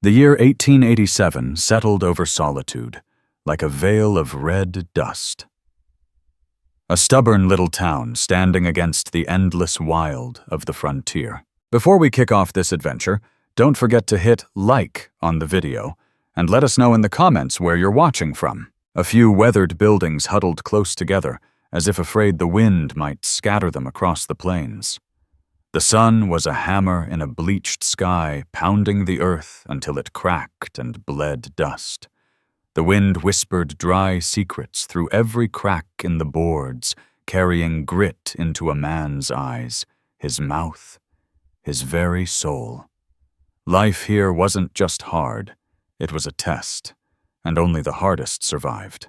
The year 1887 settled over Solitude, like a veil of red dust. A stubborn little town standing against the endless wild of the frontier. Before we kick off this adventure, don't forget to hit like on the video and let us know in the comments where you're watching from. A few weathered buildings huddled close together, as if afraid the wind might scatter them across the plains. The sun was a hammer in a bleached sky, pounding the earth until it cracked and bled dust. The wind whispered dry secrets through every crack in the boards, carrying grit into a man's eyes, his mouth, his very soul. Life here wasn't just hard, it was a test, and only the hardest survived.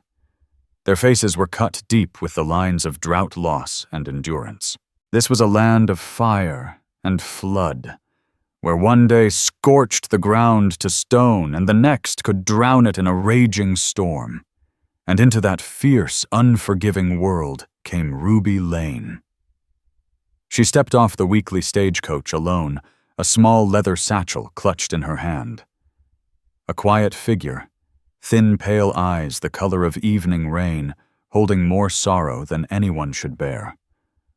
Their faces were cut deep with the lines of drought loss and endurance. This was a land of fire and flood, where one day scorched the ground to stone and the next could drown it in a raging storm. And into that fierce, unforgiving world came Ruby Lane. She stepped off the weekly stagecoach alone, a small leather satchel clutched in her hand. A quiet figure, thin pale eyes the color of evening rain, holding more sorrow than anyone should bear.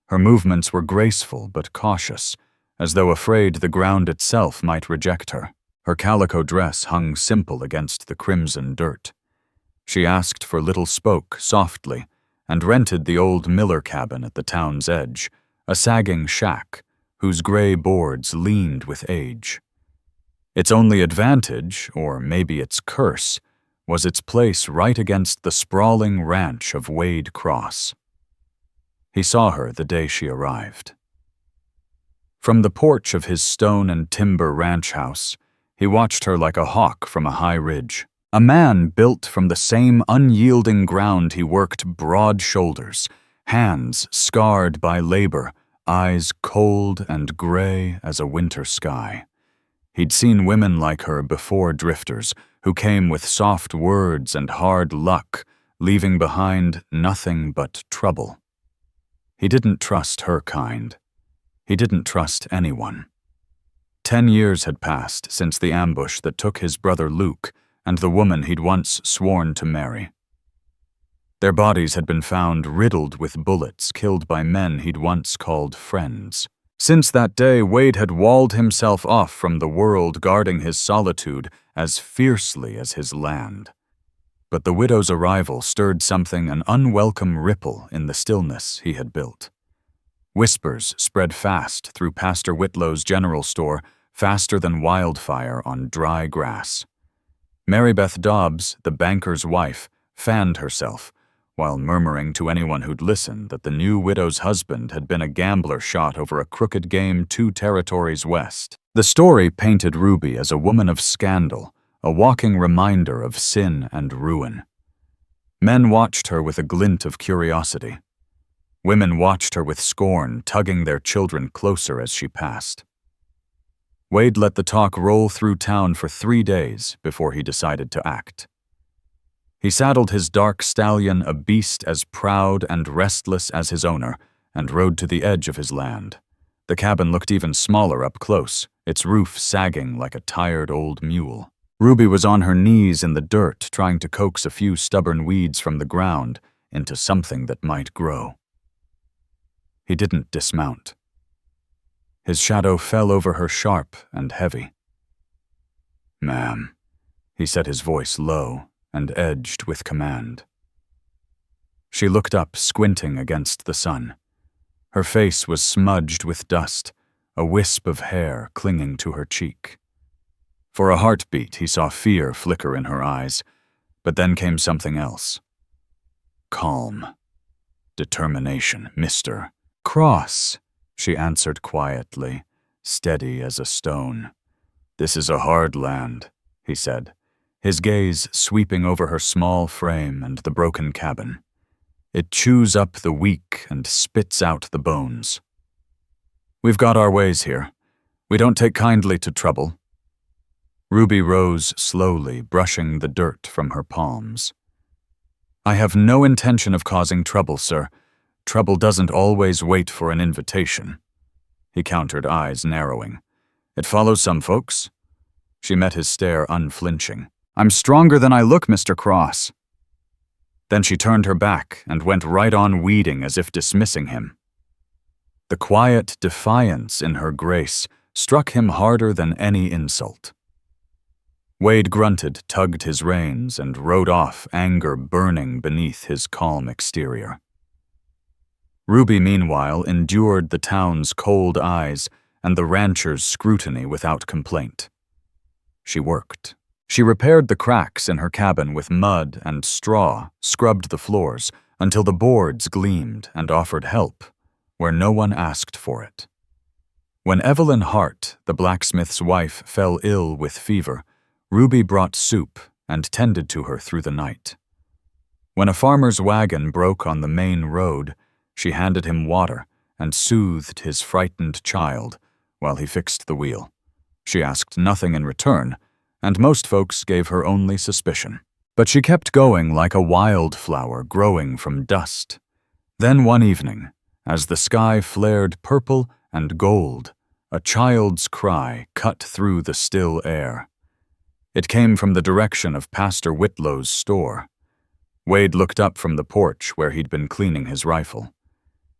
Her movements were graceful but cautious, as though afraid the ground itself might reject her. Her calico dress hung simple against the crimson dirt. She asked for Little Spoke softly, and rented the old Miller cabin at the town's edge, a sagging shack whose gray boards leaned with age. Its only advantage, or maybe its curse, was its place right against the sprawling ranch of Wade Cross. He saw her the day she arrived. From the porch of his stone and timber ranch house, he watched her like a hawk from a high ridge. A man built from the same unyielding ground he worked broad shoulders, hands scarred by labor, eyes cold and gray as a winter sky. He'd seen women like her before, drifters, who came with soft words and hard luck, leaving behind nothing but trouble. He didn't trust her kind. He didn't trust anyone. 10 years had passed since the ambush that took his brother Luke and the woman he'd once sworn to marry. Their bodies had been found riddled with bullets killed by men he'd once called friends. Since that day, Wade had walled himself off from the world, guarding his solitude as fiercely as his land. But the widow's arrival stirred an unwelcome ripple in the stillness he had built. Whispers spread fast through Pastor Whitlow's general store, faster than wildfire on dry grass. Mary Beth Dobbs, the banker's wife, fanned herself, while murmuring to anyone who'd listen that the new widow's husband had been a gambler shot over a crooked game 2 territories west. The story painted Ruby as a woman of scandal, a walking reminder of sin and ruin. Men watched her with a glint of curiosity. Women watched her with scorn, tugging their children closer as she passed. Wade let the talk roll through town for 3 days before he decided to act. He saddled his dark stallion, a beast as proud and restless as his owner, and rode to the edge of his land. The cabin looked even smaller up close, its roof sagging like a tired old mule. Ruby was on her knees in the dirt, trying to coax a few stubborn weeds from the ground into something that might grow. He didn't dismount. His shadow fell over her sharp and heavy. "Ma'am," he said, his voice low and edged with command. She looked up, squinting against the sun. Her face was smudged with dust, a wisp of hair clinging to her cheek. For a heartbeat, he saw fear flicker in her eyes, but then came something else. Calm. Determination. "Mr. Cross," she answered quietly, steady as a stone. "This is a hard land," he said, his gaze sweeping over her small frame and the broken cabin. "It chews up the weak and spits out the bones. We've got our ways here. We don't take kindly to trouble." Ruby rose slowly, brushing the dirt from her palms. "I have no intention of causing trouble, sir. Trouble doesn't always wait for an invitation." He countered, eyes narrowing. "It follows some folks." She met his stare unflinching. "I'm stronger than I look, Mr. Cross." Then she turned her back and went right on weeding as if dismissing him. The quiet defiance in her grace struck him harder than any insult. Wade grunted, tugged his reins, and rode off, anger burning beneath his calm exterior. Ruby, meanwhile, endured the town's cold eyes and the rancher's scrutiny without complaint. She worked. She repaired the cracks in her cabin with mud and straw, scrubbed the floors until the boards gleamed, and offered help where no one asked for it. When Evelyn Hart, the blacksmith's wife, fell ill with fever, Ruby brought soup and tended to her through the night. When a farmer's wagon broke on the main road, she handed him water and soothed his frightened child while he fixed the wheel. She asked nothing in return, and most folks gave her only suspicion. But she kept going like a wildflower growing from dust. Then one evening, as the sky flared purple and gold, a child's cry cut through the still air. It came from the direction of Pastor Whitlow's store. Wade looked up from the porch where he'd been cleaning his rifle.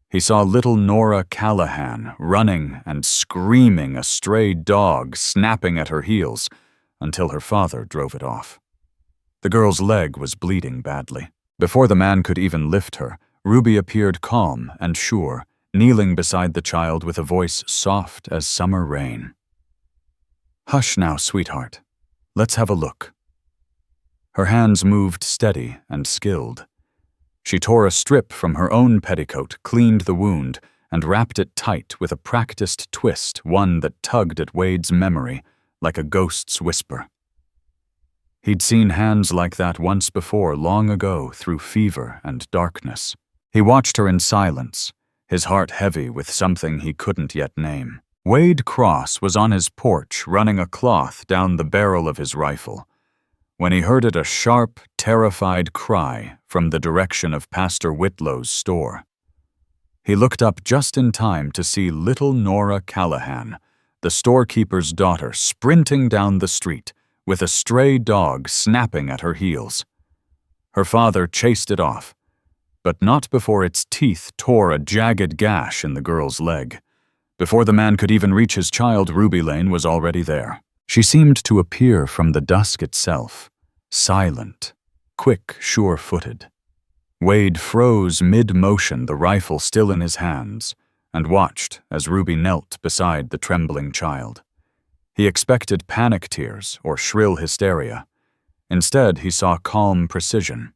He saw little Nora Callahan running and screaming, a stray dog snapping at her heels, until her father drove it off. The girl's leg was bleeding badly. Before the man could even lift her, Ruby appeared calm and sure, kneeling beside the child with a voice soft as summer rain. "Hush now, sweetheart. Let's have a look." Her hands moved steady and skilled. She tore a strip from her own petticoat, cleaned the wound, and wrapped it tight with a practiced twist, one that tugged at Wade's memory like a ghost's whisper. He'd seen hands like that once before, long ago, through fever and darkness. He watched her in silence, his heart heavy with something he couldn't yet name. Wade Cross was on his porch running a cloth down the barrel of his rifle when he heard it, a sharp, terrified cry from the direction of Pastor Whitlow's store. He looked up just in time to see little Nora Callahan, the storekeeper's daughter, sprinting down the street with a stray dog snapping at her heels. Her father chased it off, but not before its teeth tore a jagged gash in the girl's leg. Before the man could even reach his child, Ruby Lane was already there. She seemed to appear from the dusk itself, silent, quick, sure-footed. Wade froze mid-motion, the rifle still in his hands, and watched as Ruby knelt beside the trembling child. He expected panic tears or shrill hysteria. Instead, he saw calm precision.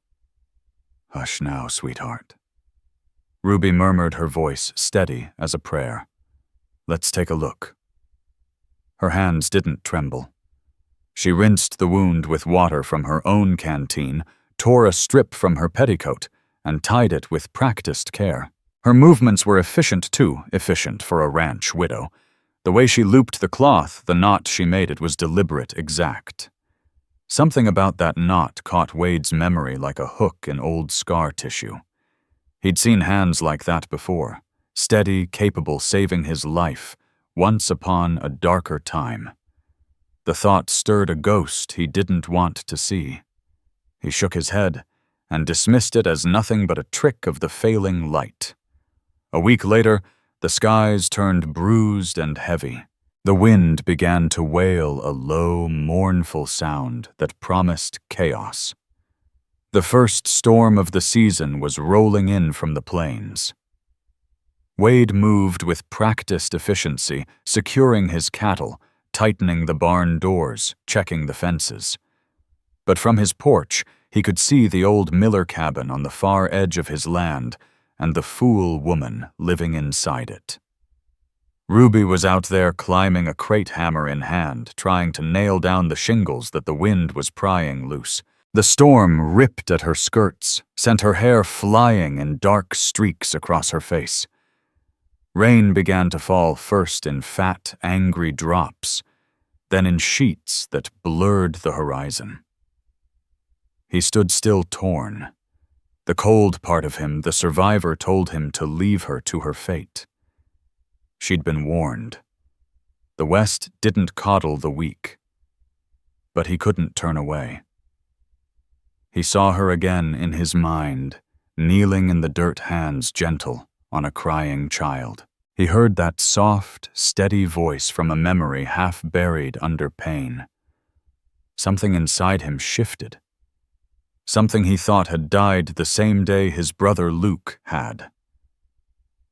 "Hush now, sweetheart." Ruby murmured, her voice steady as a prayer. "Let's take a look." Her hands didn't tremble. She rinsed the wound with water from her own canteen, tore a strip from her petticoat, and tied it with practiced care. Her movements were efficient too, efficient for a ranch widow. The way she looped the cloth, the knot she made, it was deliberate, exact. Something about that knot caught Wade's memory like a hook in old scar tissue. He'd seen hands like that before, steady, capable, saving his life, once upon a darker time. The thought stirred a ghost he didn't want to see. He shook his head and dismissed it as nothing but a trick of the failing light. A week later, the skies turned bruised and heavy. The wind began to wail a low, mournful sound that promised chaos. The first storm of the season was rolling in from the plains. Wade moved with practiced efficiency, securing his cattle, tightening the barn doors, checking the fences. But from his porch, he could see the old Miller cabin on the far edge of his land and the fool woman living inside it. Ruby was out there climbing, a crate hammer in hand, trying to nail down the shingles that the wind was prying loose. The storm ripped at her skirts, sent her hair flying in dark streaks across her face. Rain began to fall, first in fat, angry drops, then in sheets that blurred the horizon. He stood still, torn. The cold part of him, the survivor, told him to leave her to her fate. She'd been warned. The West didn't coddle the weak. but he couldn't turn away. He saw her again in his mind, kneeling in the dirt hands gentle on a crying child. He heard that soft, steady voice from a memory half buried under pain. Something inside him shifted. Something he thought had died the same day his brother Luke had.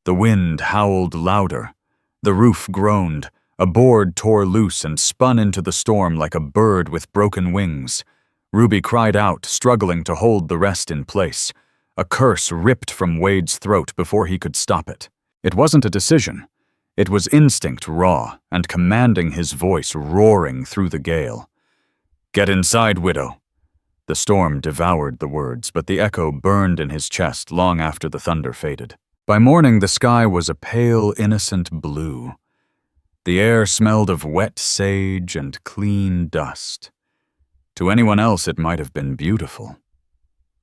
The wind howled louder. The roof groaned. A board tore loose and spun into the storm like a bird with broken wings. Ruby cried out, struggling to hold the rest in place. A curse ripped from Wade's throat before he could stop it. It wasn't a decision. It was instinct raw and commanding, his voice roaring through the gale. "Get inside, widow." The storm devoured the words, but the echo burned in his chest long after the thunder faded. By morning, the sky was a pale, innocent blue. The air smelled of wet sage and clean dust. To anyone else, it might have been beautiful.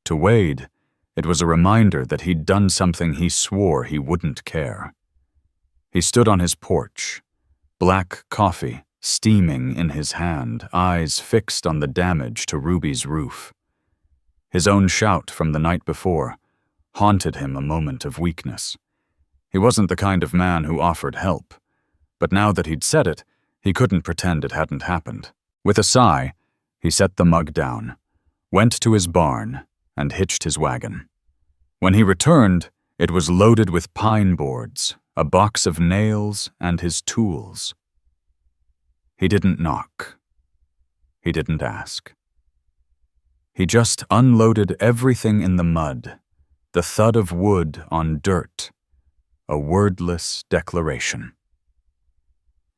To Wade, it was a reminder that he'd done something he swore he wouldn't care. He stood on his porch, black coffee steaming in his hand, eyes fixed on the damage to Ruby's roof. His own shout from the night before haunted him a moment of weakness. He wasn't the kind of man who offered help, but now that he'd said it, he couldn't pretend it hadn't happened. With a sigh, he set the mug down, went to his barn, and hitched his wagon. When he returned, it was loaded with pine boards, a box of nails, and his tools. He didn't knock. He didn't ask. He just unloaded everything in the mud, the thud of wood on dirt, a wordless declaration.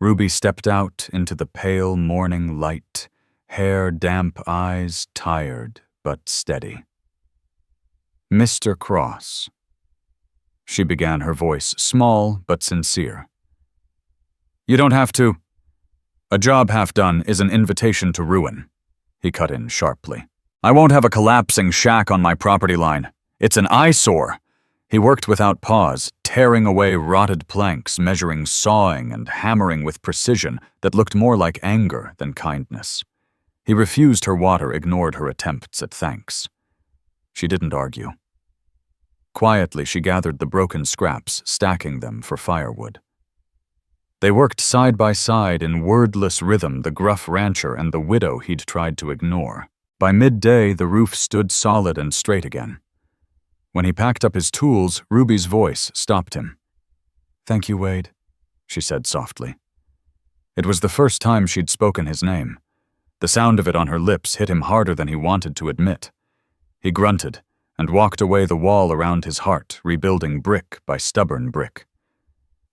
Ruby stepped out into the pale morning light, hair damp, eyes tired but steady. "Mr. Cross." She began, her voice small but sincere. "You don't have to. A job half done is an invitation to ruin," he cut in sharply. "I won't have a collapsing shack on my property line. It's an eyesore." He worked without pause, tearing away rotted planks, measuring, sawing, and hammering with precision that looked more like anger than kindness. He refused her water, ignored her attempts at thanks. She didn't argue. Quietly, she gathered the broken scraps, stacking them for firewood. They worked side by side in wordless rhythm, the gruff rancher and the widow he'd tried to ignore. By midday, the roof stood solid and straight again. When he packed up his tools, Ruby's voice stopped him. "Thank you, Wade," she said softly. It was the first time she'd spoken his name. The sound of it on her lips hit him harder than he wanted to admit. He grunted and walked away, the wall around his heart rebuilding brick by stubborn brick.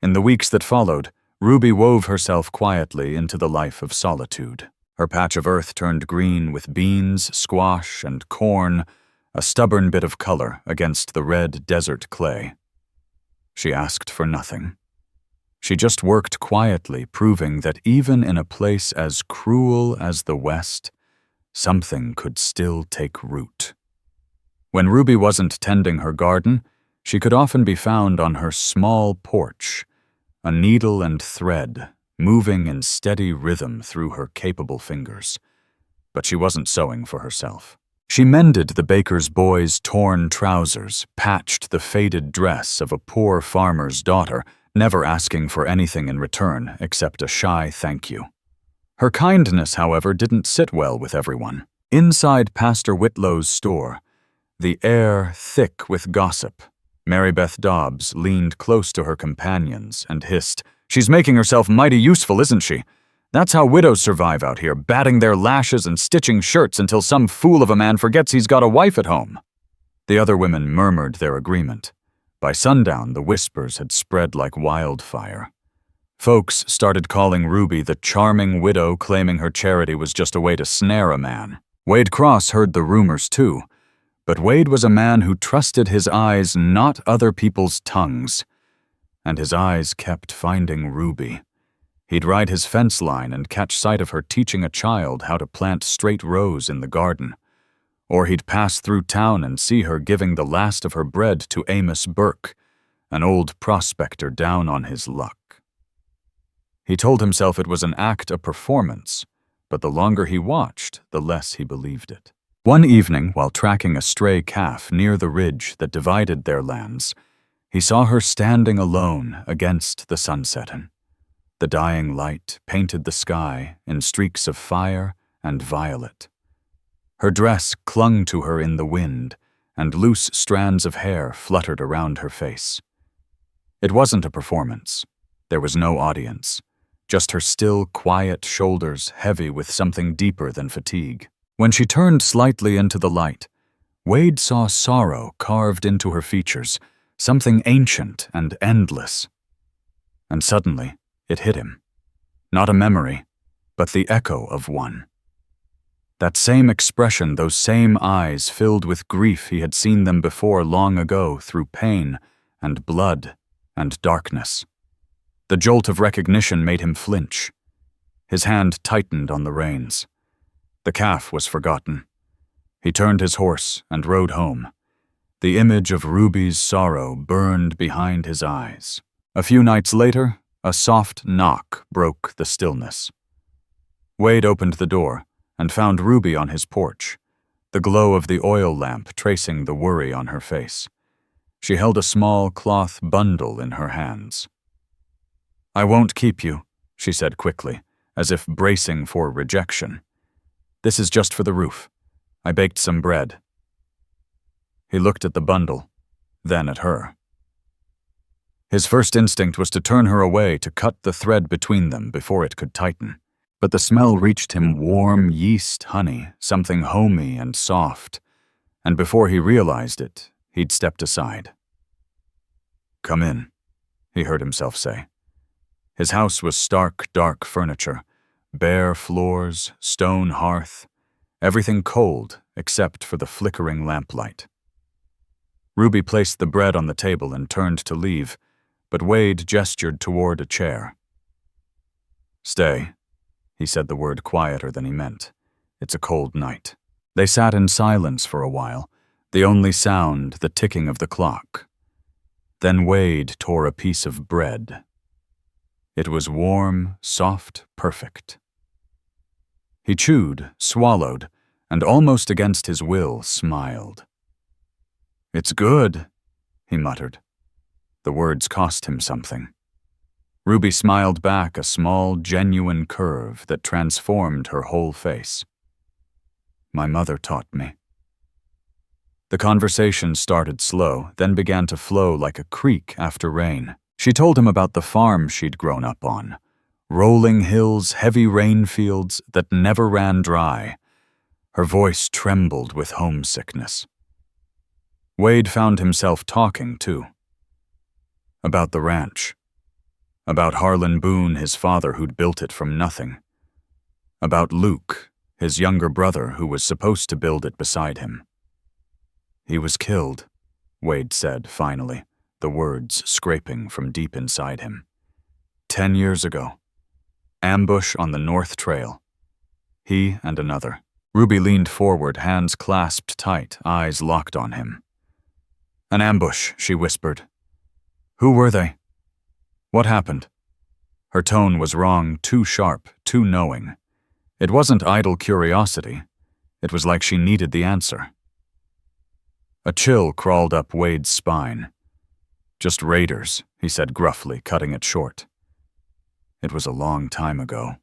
In the weeks that followed, Ruby wove herself quietly into the life of Solitude. Her patch of earth turned green with beans, squash, and corn, a stubborn bit of color against the red desert clay. She asked for nothing. She just worked quietly, proving that even in a place as cruel as the West, something could still take root. When Ruby wasn't tending her garden, she could often be found on her small porch, a needle and thread moving in steady rhythm through her capable fingers. But she wasn't sewing for herself. She mended the baker's boy's torn trousers, patched the faded dress of a poor farmer's daughter, never asking for anything in return except a shy thank you. Her kindness, however, didn't sit well with everyone. Inside Pastor Whitlow's store, the air thick with gossip, Mary Beth Dobbs leaned close to her companions and hissed, "She's making herself mighty useful, isn't she? That's how widows survive out here, batting their lashes and stitching shirts until some fool of a man forgets he's got a wife at home." The other women murmured their agreement. By sundown, the whispers had spread like wildfire. Folks started calling Ruby the charming widow, claiming her charity was just a way to snare a man. Wade Cross heard the rumors too, but Wade was a man who trusted his eyes, not other people's tongues. And his eyes kept finding Ruby. He'd ride his fence line and catch sight of her teaching a child how to plant straight rows in the garden. Or he'd pass through town and see her giving the last of her bread to Amos Burke, an old prospector down on his luck. He told himself it was an act of performance, but the longer he watched, the less he believed it. One evening, while tracking a stray calf near the ridge that divided their lands, he saw her standing alone against the sunsetting. The dying light painted the sky in streaks of fire and violet. Her dress clung to her in the wind, and loose strands of hair fluttered around her face. It wasn't a performance. There was no audience, just her still, quiet shoulders heavy with something deeper than fatigue. When she turned slightly into the light, Wade saw sorrow carved into her features, something ancient and endless. And suddenly, it hit him. Not a memory, but the echo of one. That same expression, those same eyes filled with grief he had seen them before long ago through pain and blood and darkness. The jolt of recognition made him flinch. His hand tightened on the reins. The calf was forgotten. He turned his horse and rode home. The image of Ruby's sorrow burned behind his eyes. A few nights later, a soft knock broke the stillness. Wade opened the door and found Ruby on his porch, the glow of the oil lamp tracing the worry on her face. She held a small cloth bundle in her hands. "I won't keep you," she said quickly, as if bracing for rejection. "This is just for the roof. I baked some bread." He looked at the bundle, then at her. His first instinct was to turn her away to cut the thread between them before it could tighten. But the smell reached him warm yeast honey, something homey and soft, and before he realized it, he'd stepped aside. "Come in," he heard himself say. His house was stark, dark furniture, bare floors, stone hearth, everything cold except for the flickering lamplight. Ruby placed the bread on the table and turned to leave, but Wade gestured toward a chair. "Stay." He said the word quieter than he meant. "It's a cold night." They sat in silence for a while, the only sound the ticking of the clock. Then Wade tore a piece of bread. It was warm, soft, perfect. He chewed, swallowed, and almost against his will smiled. "It's good," he muttered. The words cost him something. Ruby smiled back, a small, genuine curve that transformed her whole face. "My mother taught me." The conversation started slow, then began to flow like a creek after rain. She told him about the farm she'd grown up on. Rolling hills, heavy rain fields that never ran dry. Her voice trembled with homesickness. Wade found himself talking, too. About the ranch. About Harlan Boone, his father who'd built it from nothing. About Luke, his younger brother who was supposed to build it beside him. "He was killed," Wade said finally, the words scraping from deep inside him. 10 years ago. Ambush on the North Trail. He and another. Ruby leaned forward, hands clasped tight, eyes locked on him. "An ambush," she whispered. "Who were they? What happened?" Her tone was wrong, too sharp, too knowing. It wasn't idle curiosity. It was like she needed the answer. A chill crawled up Wade's spine. "Just raiders," he said gruffly, cutting it short. "It was a long time ago."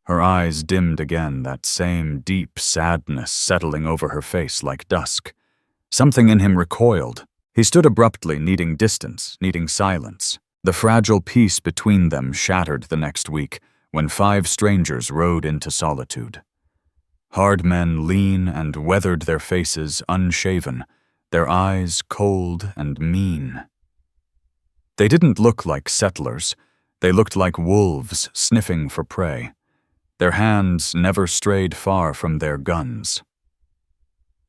Her eyes dimmed again, that same deep sadness settling over her face like dusk. Something in him recoiled. He stood abruptly, needing distance, needing silence. The fragile peace between them shattered the next week when 5 strangers rode into Solitude. Hard men, lean and weathered, their faces unshaven, their eyes cold and mean. They didn't look like settlers. They looked like wolves sniffing for prey. Their hands never strayed far from their guns.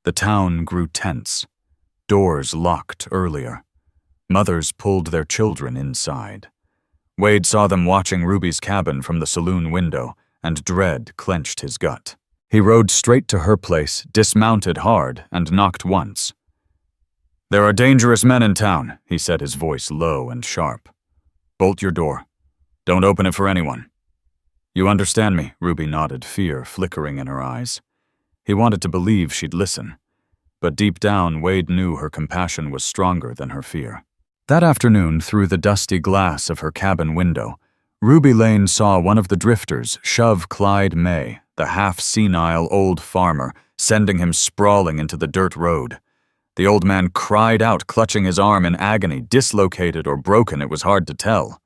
The town grew tense. Doors locked earlier. Mothers pulled their children inside. Wade saw them watching Ruby's cabin from the saloon window, and dread clenched his gut. He rode straight to her place, dismounted hard, and knocked once. "There are dangerous men in town," he said, his voice low and sharp. "Bolt your door. Don't open it for anyone." You understand me, Ruby nodded, fear flickering in her eyes. He wanted to believe she'd listen, but deep down Wade knew her compassion was stronger than her fear. That afternoon, through the dusty glass of her cabin window, Ruby Lane saw one of the drifters shove Clyde May, the half-senile old farmer, sending him sprawling into the dirt road. The old man cried out, clutching his arm in agony, dislocated or broken, it was hard to tell.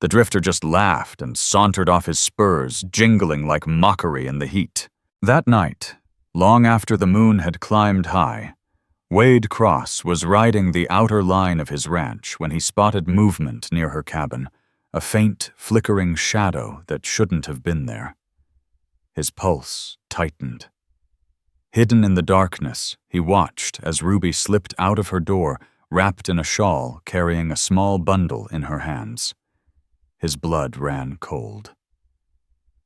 The drifter just laughed and sauntered off his spurs, jingling like mockery in the heat. That night, long after the moon had climbed high, Wade Cross was riding the outer line of his ranch when he spotted movement near her cabin, a faint, flickering shadow that shouldn't have been there. His pulse tightened. Hidden in the darkness, he watched as Ruby slipped out of her door, wrapped in a shawl, carrying a small bundle in her hands. His blood ran cold.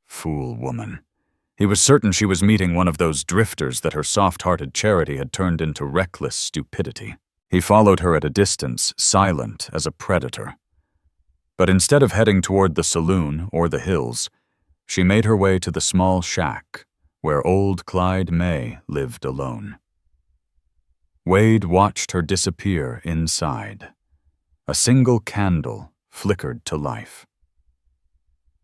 Fool woman. He was certain she was meeting one of those drifters that her soft-hearted charity had turned into reckless stupidity. He followed her at a distance, silent as a predator. But instead of heading toward the saloon or the hills, she made her way to the small shack where old Clyde May lived alone. Wade watched her disappear inside. A single candle flickered to life.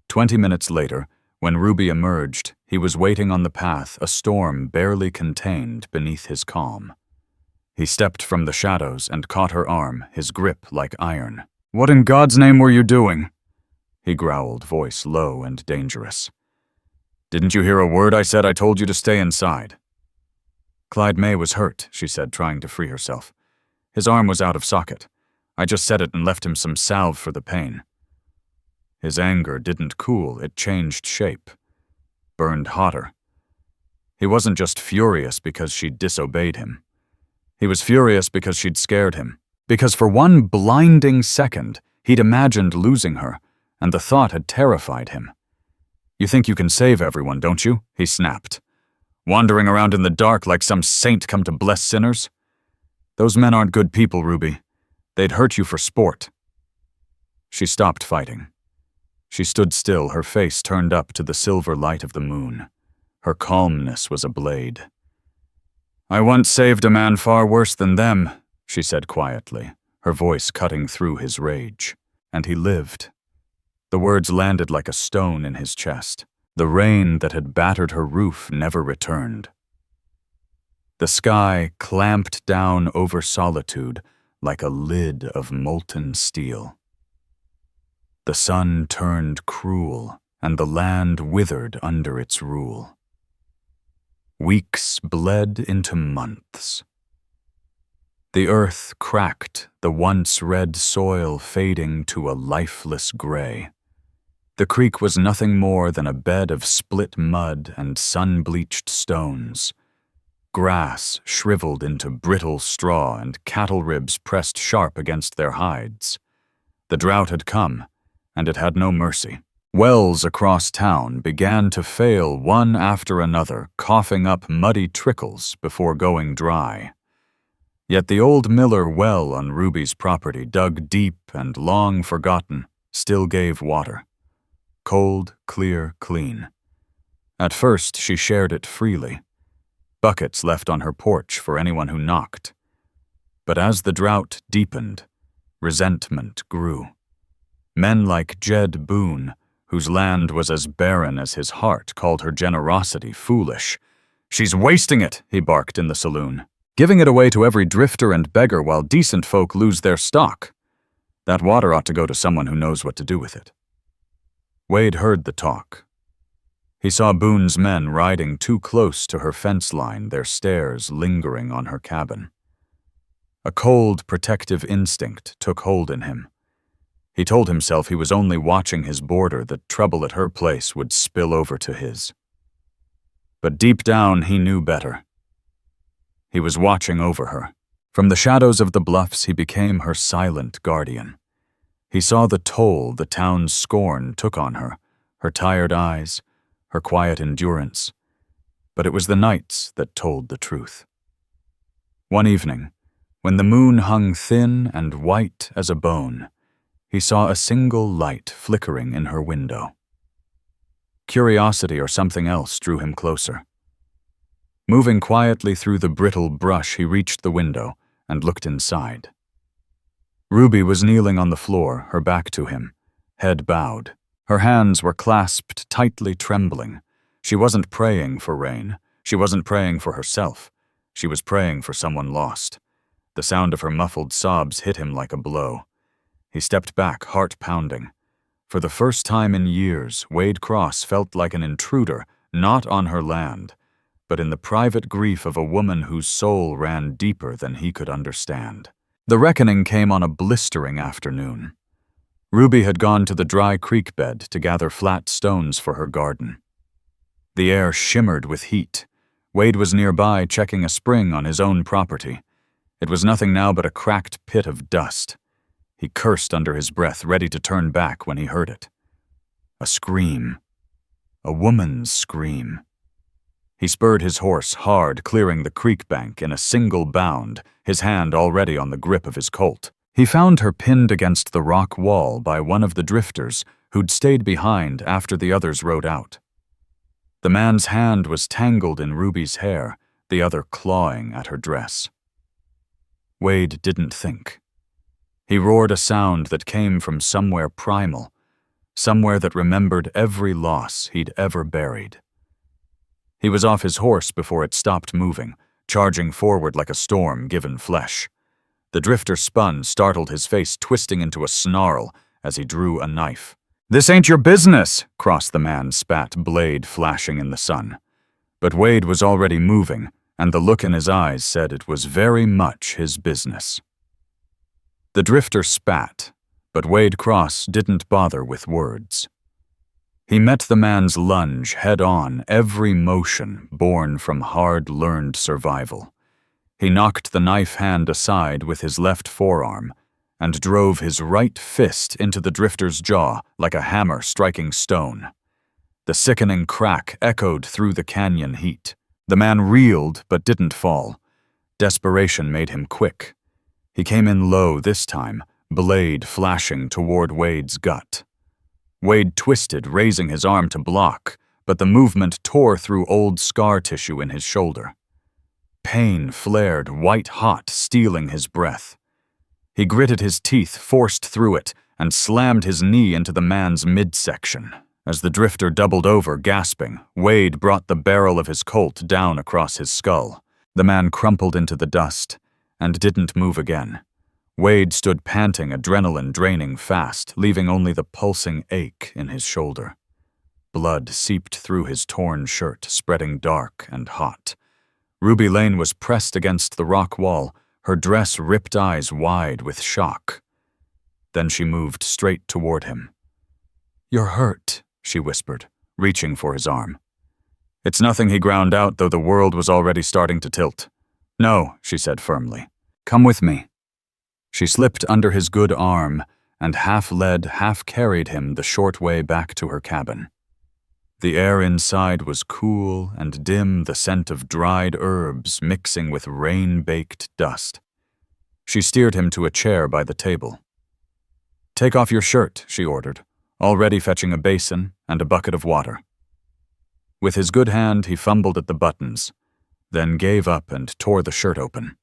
20 minutes later, when Ruby emerged, he was waiting on the path, a storm barely contained beneath his calm. He stepped from the shadows and caught her arm, his grip like iron. "What in God's name were you doing?" he growled, voice low and dangerous. "Didn't you hear a word I said? I told you to stay inside." Clyde May was hurt, she said, trying to free herself. His arm was out of socket. I just set it and left him some salve for the pain. His anger didn't cool, it changed shape. Burned hotter. He wasn't just furious because she'd disobeyed him. He was furious because she'd scared him. Because for one blinding second, he'd imagined losing her, and the thought had terrified him. "You think you can save everyone, don't you?" he snapped. "Wandering around in the dark like some saint come to bless sinners? Those men aren't good people, Ruby. They'd hurt you for sport." She stopped fighting. She stood still, her face turned up to the silver light of the moon. Her calmness was a blade. "I once saved a man far worse than them," she said quietly, her voice cutting through his rage. "And he lived." The words landed like a stone in his chest. The rain that had battered her roof never returned. The sky clamped down over Solitude like a lid of molten steel. The sun turned cruel, and the land withered under its rule. Weeks bled into months. The earth cracked, the once red soil fading to a lifeless gray. The creek was nothing more than a bed of split mud and sun-bleached stones. Grass shriveled into brittle straw and cattle ribs pressed sharp against their hides. The drought had come, and it had no mercy. Wells across town began to fail one after another, coughing up muddy trickles before going dry. Yet the old Miller well on Ruby's property, dug deep and long forgotten, still gave water. Cold, clear, clean. At first, she shared it freely. Buckets left on her porch for anyone who knocked. But as the drought deepened, resentment grew. Men like Jed Boone, whose land was as barren as his heart, called her generosity foolish. "She's wasting it," he barked in the saloon. "Giving it away to every drifter and beggar while decent folk lose their stock. That water ought to go to someone who knows what to do with it." Wade heard the talk. He saw Boone's men riding too close to her fence line, their stares lingering on her cabin. A cold, protective instinct took hold in him. He told himself he was only watching his border, that trouble at her place would spill over to his. But deep down, he knew better. He was watching over her. From the shadows of the bluffs, he became her silent guardian. He saw the toll the town's scorn took on her, her tired eyes, her quiet endurance. But it was the nights that told the truth. One evening, when the moon hung thin and white as a bone, he saw a single light flickering in her window. Curiosity or something else drew him closer. Moving quietly through the brittle brush, he reached the window and looked inside. Ruby was kneeling on the floor, her back to him, head bowed. Her hands were clasped tightly, trembling. She wasn't praying for rain. She wasn't praying for herself. She was praying for someone lost. The sound of her muffled sobs hit him like a blow. He stepped back, heart pounding. For the first time in years, Wade Cross felt like an intruder, not on her land, but in the private grief of a woman whose soul ran deeper than he could understand. The reckoning came on a blistering afternoon. Ruby had gone to the dry creek bed to gather flat stones for her garden. The air shimmered with heat. Wade was nearby checking a spring on his own property. It was nothing now but a cracked pit of dust. He cursed under his breath, ready to turn back when he heard it. A scream. A woman's scream. He spurred his horse hard, clearing the creek bank in a single bound, his hand already on the grip of his colt. He found her pinned against the rock wall by one of the drifters who'd stayed behind after the others rode out. The man's hand was tangled in Ruby's hair, the other clawing at her dress. Wade didn't think. He roared a sound that came from somewhere primal, somewhere that remembered every loss he'd ever buried. He was off his horse before it stopped moving, charging forward like a storm given flesh. The drifter spun, startled, his face twisting into a snarl as he drew a knife. "This ain't your business," Cross the man spat, blade flashing in the sun. But Wade was already moving, and the look in his eyes said it was very much his business. The drifter spat, but Wade Cross didn't bother with words. He met the man's lunge head-on, every motion born from hard-learned survival. He knocked the knife hand aside with his left forearm and drove his right fist into the drifter's jaw like a hammer striking stone. The sickening crack echoed through the canyon heat. The man reeled but didn't fall. Desperation made him quick. He came in low this time, blade flashing toward Wade's gut. Wade twisted, raising his arm to block, but the movement tore through old scar tissue in his shoulder. Pain flared white-hot, stealing his breath. He gritted his teeth, forced through it, and slammed his knee into the man's midsection. As the drifter doubled over, gasping, Wade brought the barrel of his Colt down across his skull. The man crumpled into the dust and didn't move again. Wade stood panting, adrenaline draining fast, leaving only the pulsing ache in his shoulder. Blood seeped through his torn shirt, spreading dark and hot. Ruby Lane was pressed against the rock wall, her dress ripped eyes wide with shock. Then she moved straight toward him. "You're hurt," she whispered, reaching for his arm. "It's nothing," he ground out, though the world was already starting to tilt. "No," she said firmly. "Come with me." She slipped under his good arm and half led, half carried him the short way back to her cabin. The air inside was cool and dim, the scent of dried herbs mixing with rain-baked dust. She steered him to a chair by the table. "Take off your shirt," she ordered, already fetching a basin and a bucket of water. With his good hand, he fumbled at the buttons, then gave up and tore the shirt open.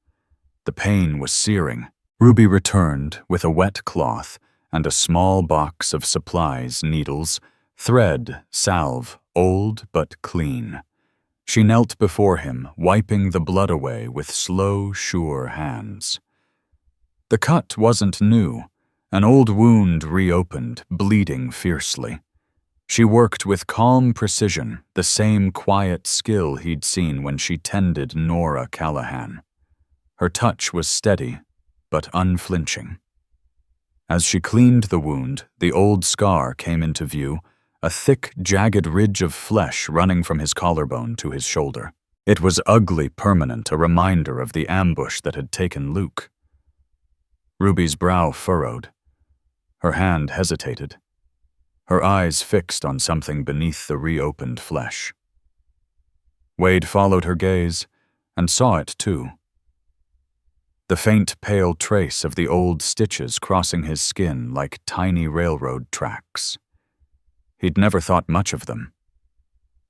The pain was searing. Ruby returned with a wet cloth and a small box of supplies, needles, thread, salve, old but clean. She knelt before him, wiping the blood away with slow, sure hands. The cut wasn't new, an old wound reopened, bleeding fiercely. She worked with calm precision, the same quiet skill he'd seen when she tended Nora Callahan. Her touch was steady, but unflinching. As she cleaned the wound, the old scar came into view, a thick, jagged ridge of flesh running from his collarbone to his shoulder. It was ugly, permanent, a reminder of the ambush that had taken Luke. Ruby's brow furrowed. Her hand hesitated, her eyes fixed on something beneath the reopened flesh. Wade followed her gaze and saw it too. The faint, pale trace of the old stitches crossing his skin like tiny railroad tracks. He'd never thought much of them,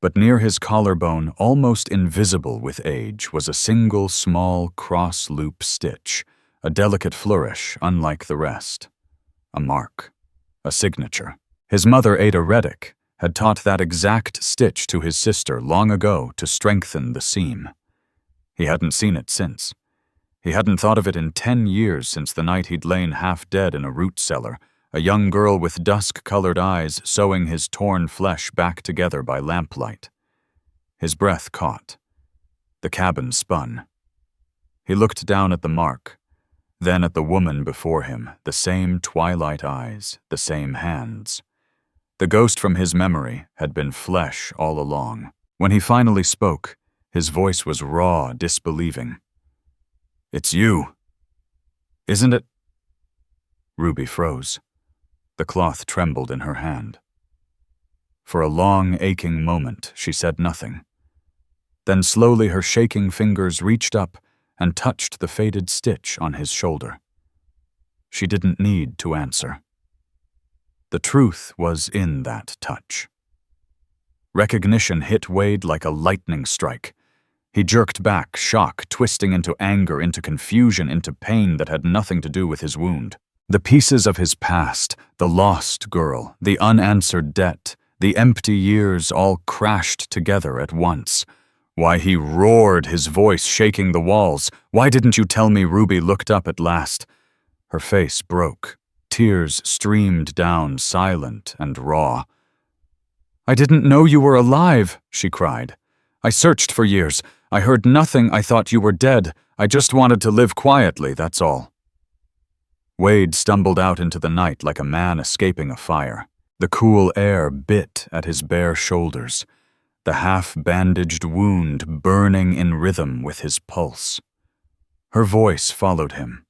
But near his collarbone, almost invisible with age, was a single small cross-loop stitch, a delicate flourish unlike the rest. A mark. A signature. His mother, Ada Reddick, had taught that exact stitch to his sister long ago to strengthen the seam. He hadn't seen it since. He hadn't thought of it in 10 years since the night he'd lain half dead in a root cellar, a young girl with dusk-colored eyes sewing his torn flesh back together by lamplight. His breath caught. The cabin spun. He looked down at the mark, then at the woman before him, the same twilight eyes, the same hands. The ghost from his memory had been flesh all along. When he finally spoke, his voice was raw, disbelieving. "It's you. Isn't it?" Ruby froze. The cloth trembled in her hand. For a long, aching moment, she said nothing. Then slowly her shaking fingers reached up and touched the faded stitch on his shoulder. She didn't need to answer. The truth was in that touch. Recognition hit Wade like a lightning strike. He jerked back, shock twisting into anger, into confusion, into pain that had nothing to do with his wound. The pieces of his past, the lost girl, the unanswered debt, the empty years all crashed together at once. Why, he roared, his voice shaking the walls. "Why didn't you tell me?" Ruby looked up at last. Her face broke. Tears streamed down, silent and raw. "I didn't know you were alive," she cried. "I searched for years. I heard nothing. I thought you were dead. I just wanted to live quietly, that's all." Wade stumbled out into the night like a man escaping a fire. The cool air bit at his bare shoulders, the half-bandaged wound burning in rhythm with his pulse. Her voice followed him.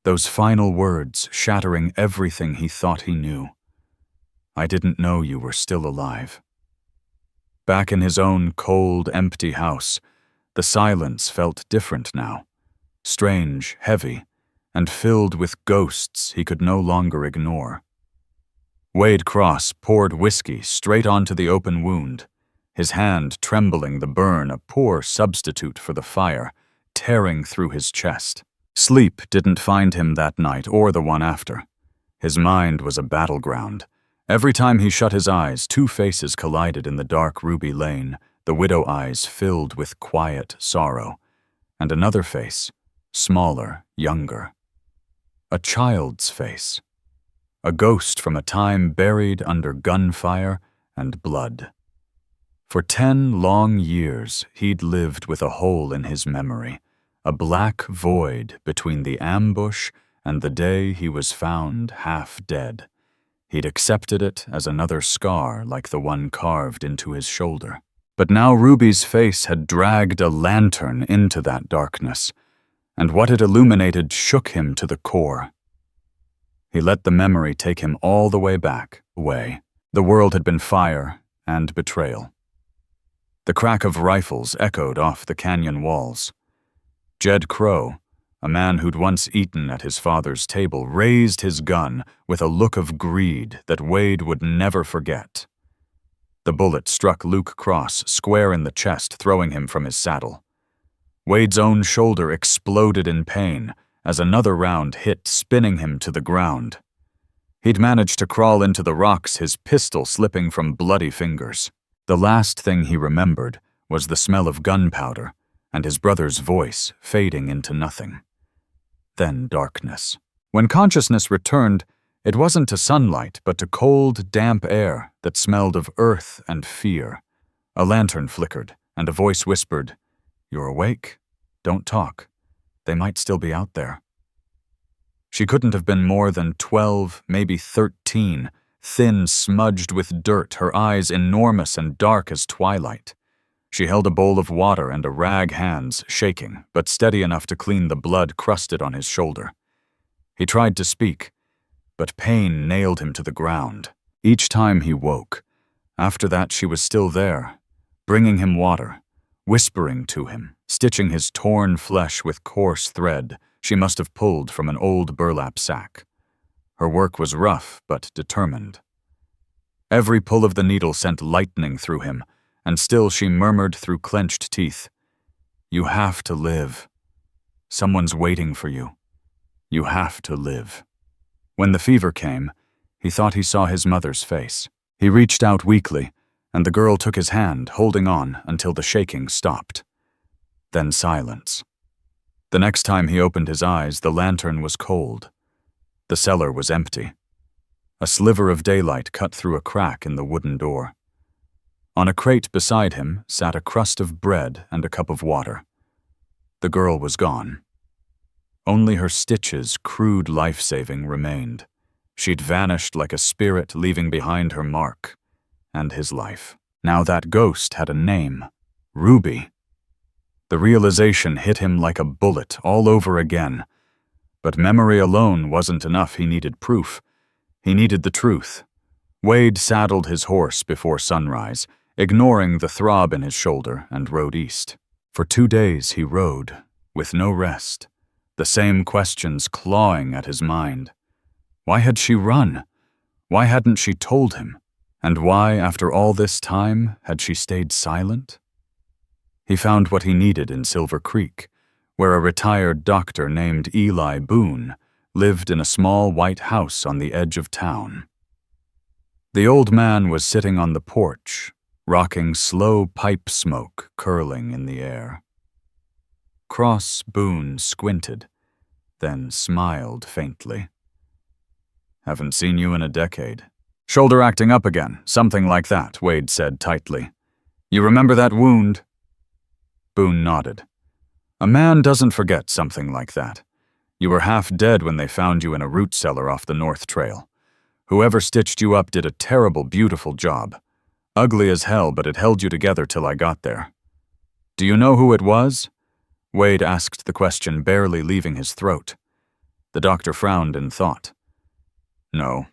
Those final words shattering everything he thought he knew. "I didn't know you were still alive." Back in his own cold, empty house, the silence felt different now. Strange, heavy, and filled with ghosts he could no longer ignore. Wade Cross poured whiskey straight onto the open wound, his hand trembling the burn, a poor substitute for the fire, tearing through his chest. Sleep didn't find him that night or the one after. His mind was a battleground. Every time he shut his eyes, two faces collided in the dark ruby lane, the widow eyes filled with quiet sorrow, and another face, smaller, younger. A child's face. A ghost from a time buried under gunfire and blood. For 10 long years, he'd lived with a hole in his memory, a black void between the ambush and the day he was found half dead. He'd accepted it as another scar like the one carved into his shoulder. But now Ruby's face had dragged a lantern into that darkness, and what it illuminated shook him to the core. He let the memory take him all the way back, away. The world had been fire and betrayal. The crack of rifles echoed off the canyon walls. Jed Crow, a man who'd once eaten at his father's table, raised his gun with a look of greed that Wade would never forget. The bullet struck Luke Cross square in the chest, throwing him from his saddle. Wade's own shoulder exploded in pain as another round hit, spinning him to the ground. He'd managed to crawl into the rocks, his pistol slipping from bloody fingers. The last thing he remembered was the smell of gunpowder and his brother's voice fading into nothing. Then darkness. When consciousness returned, it wasn't to sunlight, but to cold, damp air that smelled of earth and fear. A lantern flickered, and a voice whispered, "You're awake? Don't talk. They might still be out there." She couldn't have been more than 12, maybe 13, thin, smudged with dirt, her eyes enormous and dark as twilight. She held a bowl of water and a rag, hands shaking, but steady enough to clean the blood crusted on his shoulder. He tried to speak, but pain nailed him to the ground. Each time he woke. After that, she was still there, bringing him water, whispering to him, stitching his torn flesh with coarse thread she must have pulled from an old burlap sack. Her work was rough but determined. Every pull of the needle sent lightning through him, and still she murmured through clenched teeth, "You have to live. Someone's waiting for you. You have to live." When the fever came, he thought he saw his mother's face. He reached out weakly, and the girl took his hand, holding on until the shaking stopped. Then silence. The next time he opened his eyes, the lantern was cold. The cellar was empty. A sliver of daylight cut through a crack in the wooden door. On a crate beside him sat a crust of bread and a cup of water. The girl was gone. Only her stitches, crude life-saving, remained. She'd vanished like a spirit, leaving behind her mark and his life. Now that ghost had a name: Ruby. The realization hit him like a bullet all over again. But memory alone wasn't enough. He needed proof. He needed the truth. Wade saddled his horse before sunrise, ignoring the throb in his shoulder, and rode east. For 2 days he rode, with no rest, the same questions clawing at his mind. Why had she run? Why hadn't she told him? And why, after all this time, had she stayed silent? He found what he needed in Silver Creek, where a retired doctor named Eli Boone lived in a small white house on the edge of town. The old man was sitting on the porch, rocking slow pipe smoke curling in the air. Cross Boone squinted, then smiled faintly. "Haven't seen you in a decade." "Shoulder acting up again, something like that," Wade said tightly. "You remember that wound?" Boone nodded. "A man doesn't forget something like that. You were half dead when they found you in a root cellar off the North Trail. Whoever stitched you up did a terrible, beautiful job. Ugly as hell, but it held you together till I got there." "Do you know who it was?" Wade asked the question, barely leaving his throat. The doctor frowned in thought. "No.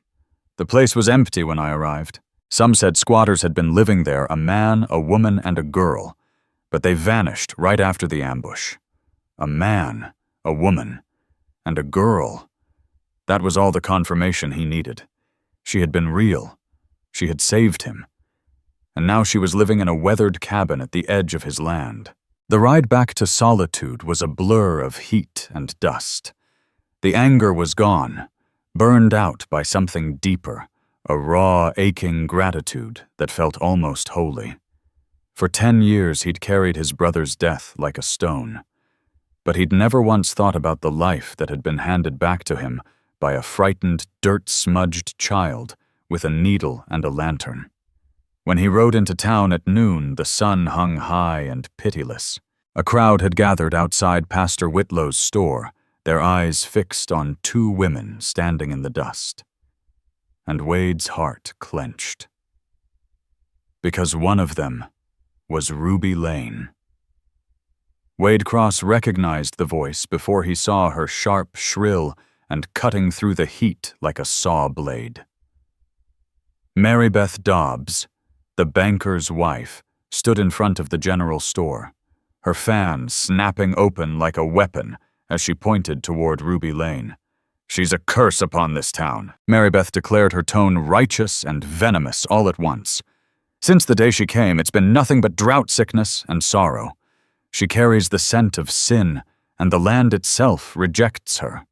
The place was empty when I arrived. Some said squatters had been living there, a man, a woman, and a girl, but they vanished right after the ambush. A man, a woman, and a girl. That was all the confirmation he needed. She had been real. She had saved him. And now she was living in a weathered cabin at the edge of his land. The ride back to Solitude was a blur of heat and dust. The anger was gone, burned out by something deeper, a raw, aching gratitude that felt almost holy. For 10 years he'd carried his brother's death like a stone, but he'd never once thought about the life that had been handed back to him by a frightened, dirt-smudged child with a needle and a lantern. When he rode into town at noon, the sun hung high and pitiless. A crowd had gathered outside Pastor Whitlow's store, their eyes fixed on 2 women standing in the dust. And Wade's heart clenched. Because one of them was Ruby Lane. Wade Cross recognized the voice before he saw her sharp, shrill, and cutting through the heat like a saw blade. Mary Beth Dobbs, the banker's wife, stood in front of the general store, her fan snapping open like a weapon as she pointed toward Ruby Lane. "She's a curse upon this town," Mary Beth declared, her tone righteous and venomous all at once. "Since the day she came, it's been nothing but drought, sickness, and sorrow. She carries the scent of sin, and the land itself rejects her."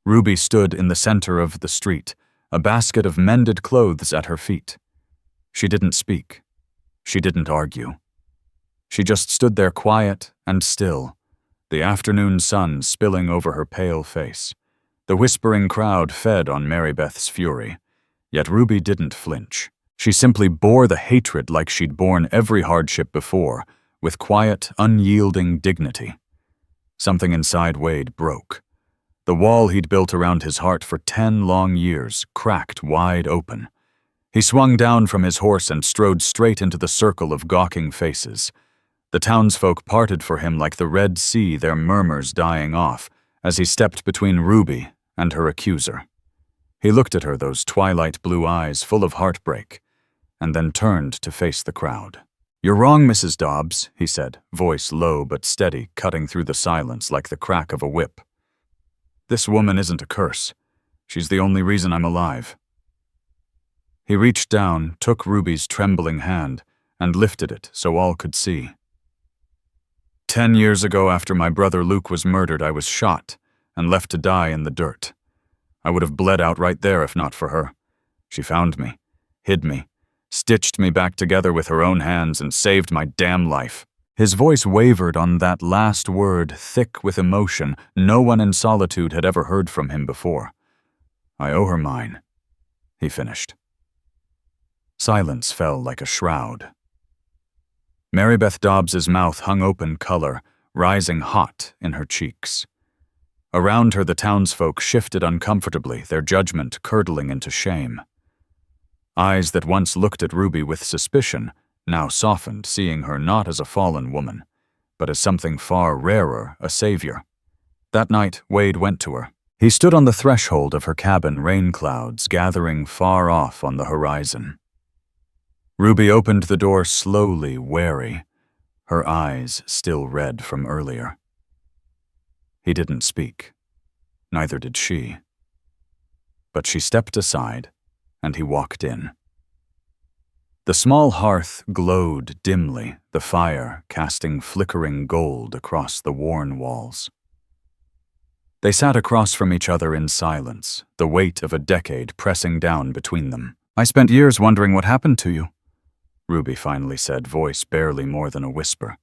Ruby stood in the center of the street, a basket of mended clothes at her feet. She didn't speak. She didn't argue. She just stood there quiet and still, the afternoon sun spilling over her pale face. The whispering crowd fed on Mary Beth's fury, yet Ruby didn't flinch. She simply bore the hatred like she'd borne every hardship before, with quiet, unyielding dignity. Something inside Wade broke. The wall he'd built around his heart for 10 long years cracked wide open. He swung down from his horse and strode straight into the circle of gawking faces. The townsfolk parted for him like the Red Sea, their murmurs dying off, as he stepped between Ruby and her accuser. He looked at her, those twilight blue eyes full of heartbreak, and then turned to face the crowd. "You're wrong, Mrs. Dobbs," he said, voice low but steady, cutting through the silence like the crack of a whip. "This woman isn't a curse. She's the only reason I'm alive." He reached down, took Ruby's trembling hand, and lifted it so all could see. 10 years ago, after my brother Luke was murdered, I was shot and left to die in the dirt. I would have bled out right there if not for her. She found me, hid me, stitched me back together with her own hands, and saved my damn life. His voice wavered on that last word, thick with emotion no one in Solitude had ever heard from him before. I owe her mine, he finished. Silence fell like a shroud. Mary Beth Dobbs's mouth hung open, color rising hot in her cheeks. Around her, the townsfolk shifted uncomfortably, their judgment curdling into shame. Eyes that once looked at Ruby with suspicion now softened, seeing her not as a fallen woman, but as something far rarer, a savior. That night, Wade went to her. He stood on the threshold of her cabin, rain clouds gathering far off on the horizon. Ruby opened the door slowly, wary, her eyes still red from earlier. He didn't speak. Neither did she. But she stepped aside, and he walked in. The small hearth glowed dimly, the fire casting flickering gold across the worn walls. They sat across from each other in silence, the weight of a decade pressing down between them. "I spent years wondering what happened to you," Ruby finally said, voice barely more than a whisper.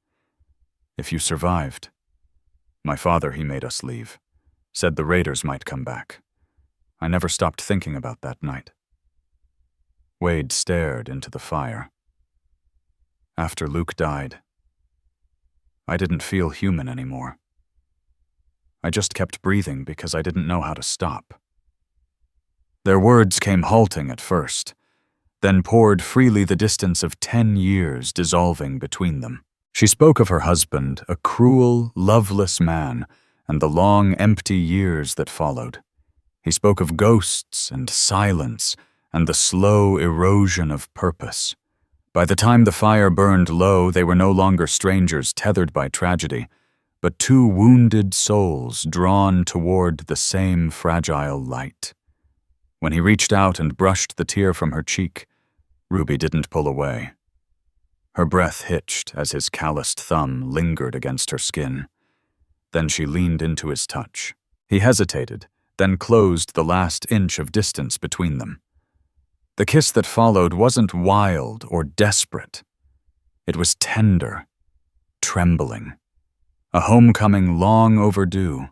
"If you survived. My father, he made us leave. Said the raiders might come back. I never stopped thinking about that night." Wade stared into the fire. "After Luke died, I didn't feel human anymore. I just kept breathing because I didn't know how to stop." Their words came halting at first, then poured freely, the distance of 10 years dissolving between them. She spoke of her husband, a cruel, loveless man, and the long, empty years that followed. He spoke of ghosts and silence and the slow erosion of purpose. By the time the fire burned low, they were no longer strangers tethered by tragedy, but two wounded souls drawn toward the same fragile light. When he reached out and brushed the tear from her cheek, Ruby didn't pull away. Her breath hitched as his calloused thumb lingered against her skin. Then she leaned into his touch. He hesitated, then closed the last inch of distance between them. The kiss that followed wasn't wild or desperate. It was tender, trembling. A homecoming long overdue.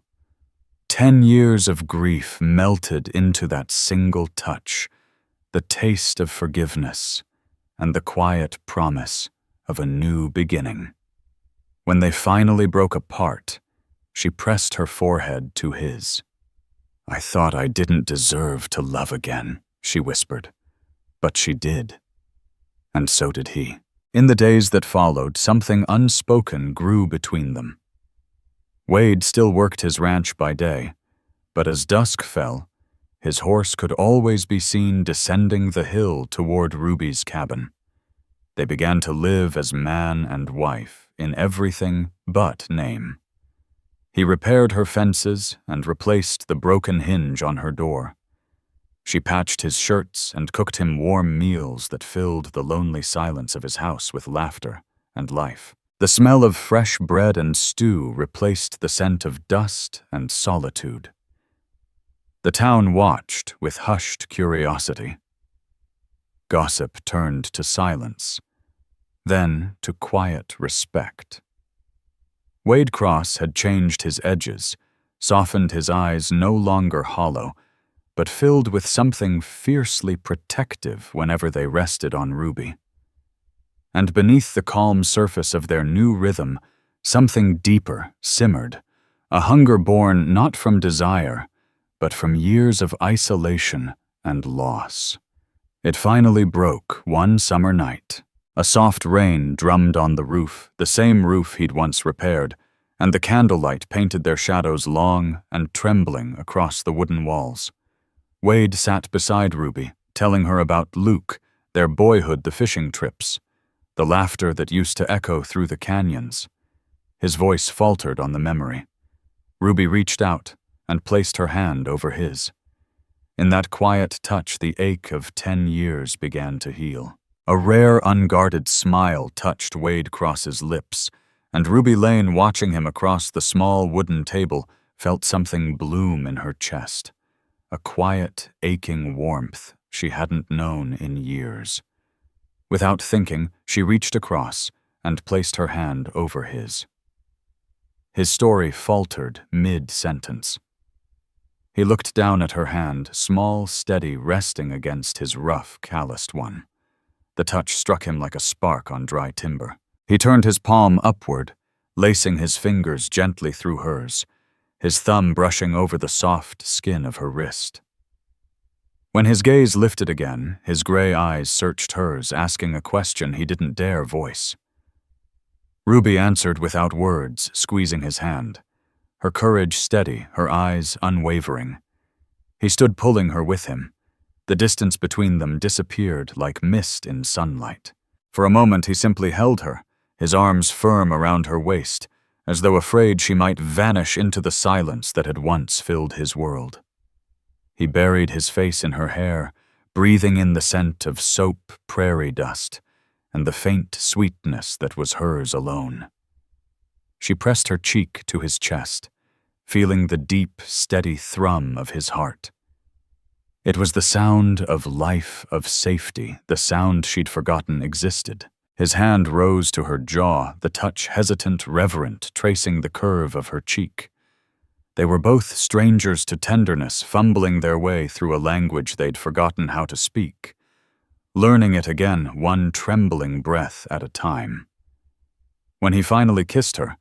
10 years of grief melted into that single touch, the taste of forgiveness, and the quiet promise of a new beginning. When they finally broke apart, she pressed her forehead to his. "I thought I didn't deserve to love again," she whispered. But she did. And so did he. In the days that followed, something unspoken grew between them. Wade still worked his ranch by day, but as dusk fell, his horse could always be seen descending the hill toward Ruby's cabin. They began to live as man and wife in everything but name. He repaired her fences and replaced the broken hinge on her door. She patched his shirts and cooked him warm meals that filled the lonely silence of his house with laughter and life. The smell of fresh bread and stew replaced the scent of dust and solitude. The town watched with hushed curiosity. Gossip turned to silence, then to quiet respect. Wade Cross had changed his edges, softened his eyes no longer hollow, but filled with something fiercely protective whenever they rested on Ruby. And beneath the calm surface of their new rhythm, something deeper simmered, a hunger born not from desire, but from years of isolation and loss. It finally broke one summer night. A soft rain drummed on the roof, the same roof he'd once repaired, and the candlelight painted their shadows long and trembling across the wooden walls. Wade sat beside Ruby, telling her about Luke, their boyhood, the fishing trips, the laughter that used to echo through the canyons. His voice faltered on the memory. Ruby reached out and placed her hand over his. In that quiet touch, the ache of 10 years began to heal. A rare, unguarded smile touched Wade Cross's lips, and Ruby Lane, watching him across the small wooden table, felt something bloom in her chest. A quiet, aching warmth she hadn't known in years. Without thinking, she reached across and placed her hand over his. His story faltered mid-sentence. He looked down at her hand, small, steady, resting against his rough, calloused one. The touch struck him like a spark on dry timber. He turned his palm upward, lacing his fingers gently through hers, his thumb brushing over the soft skin of her wrist. When his gaze lifted again, his gray eyes searched hers, asking a question he didn't dare voice. Ruby answered without words, squeezing his hand, her courage steady, her eyes unwavering. He stood pulling her with him. The distance between them disappeared like mist in sunlight. For a moment he simply held her, his arms firm around her waist, as though afraid she might vanish into the silence that had once filled his world. He buried his face in her hair, breathing in the scent of soap, prairie dust, and the faint sweetness that was hers alone. She pressed her cheek to his chest, feeling the deep, steady thrum of his heart. It was the sound of life, of safety, the sound she'd forgotten existed. His hand rose to her jaw, the touch hesitant, reverent, tracing the curve of her cheek. They were both strangers to tenderness, fumbling their way through a language they'd forgotten how to speak, learning it again, one trembling breath at a time. When he finally kissed her,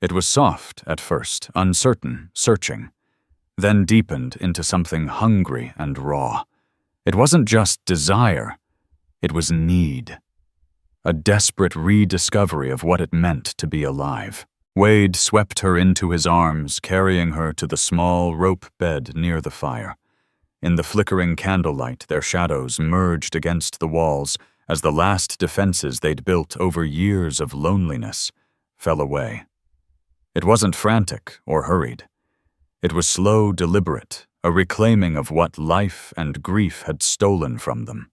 it was soft at first, uncertain, searching, then deepened into something hungry and raw. It wasn't just desire, it was need. A desperate rediscovery of what it meant to be alive. Wade swept her into his arms, carrying her to the small rope bed near the fire. In the flickering candlelight, their shadows merged against the walls as the last defenses they'd built over years of loneliness fell away. It wasn't frantic or hurried. It was slow, deliberate, a reclaiming of what life and grief had stolen from them.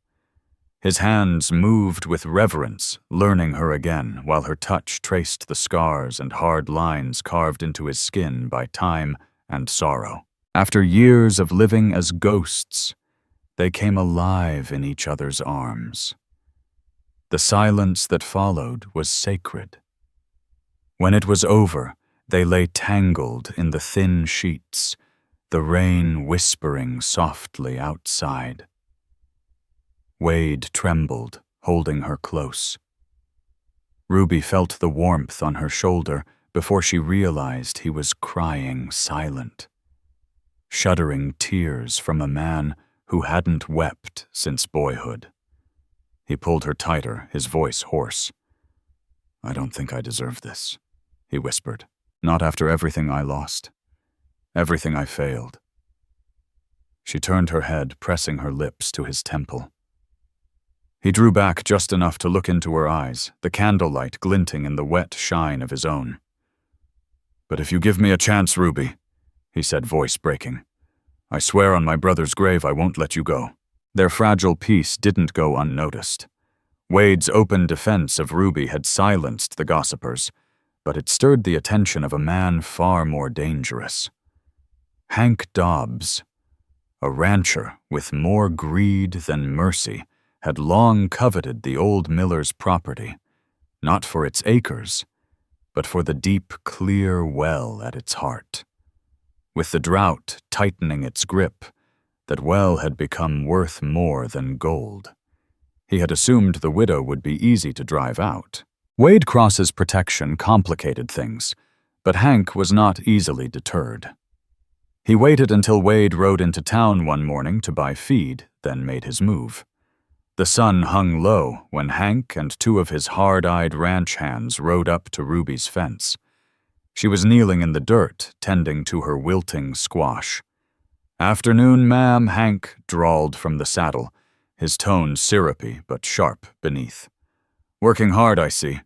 His hands moved with reverence, learning her again, while her touch traced the scars and hard lines carved into his skin by time and sorrow. After years of living as ghosts, they came alive in each other's arms. The silence that followed was sacred. When it was over, they lay tangled in the thin sheets, the rain whispering softly outside. Wade trembled, holding her close. Ruby felt the warmth on her shoulder before she realized he was crying silent, shuddering tears from a man who hadn't wept since boyhood. He pulled her tighter, his voice hoarse. "I don't think I deserve this," he whispered. "Not after everything I lost, everything I failed." She turned her head, pressing her lips to his temple. He drew back just enough to look into her eyes, the candlelight glinting in the wet shine of his own. "But if you give me a chance, Ruby," he said, voice breaking, "I swear on my brother's grave I won't let you go." Their fragile peace didn't go unnoticed. Wade's open defense of Ruby had silenced the gossipers, but it stirred the attention of a man far more dangerous. Hank Dobbs, a rancher with more greed than mercy, had long coveted the old miller's property, not for its acres, but for the deep, clear well at its heart. With the drought tightening its grip, that well had become worth more than gold. He had assumed the widow would be easy to drive out. Wade Cross's protection complicated things, but Hank was not easily deterred. He waited until Wade rode into town one morning to buy feed, then made his move. The sun hung low when Hank and two of his hard-eyed ranch hands rode up to Ruby's fence. She was kneeling in the dirt, tending to her wilting squash. "Afternoon, ma'am," Hank drawled from the saddle, his tone syrupy but sharp beneath. "Working hard, I see.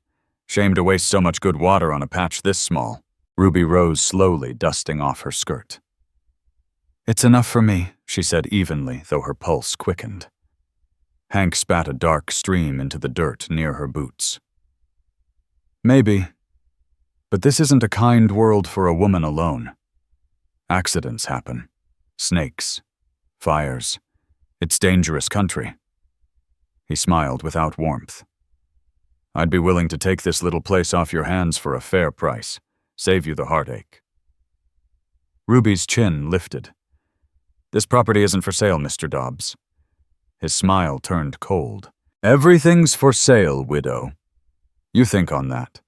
Shame to waste so much good water on a patch this small." Ruby rose slowly, dusting off her skirt. "It's enough for me," she said evenly, though her pulse quickened. Hank spat a dark stream into the dirt near her boots. Maybe, but this isn't a kind world for a woman alone. Accidents happen. Snakes. Fires. It's dangerous country. He smiled without warmth. I'd be willing to take this little place off your hands for a fair price. Save you the heartache. Ruby's chin lifted. This property isn't for sale, Mr. Dobbs. His smile turned cold. Everything's for sale, widow. You think on that.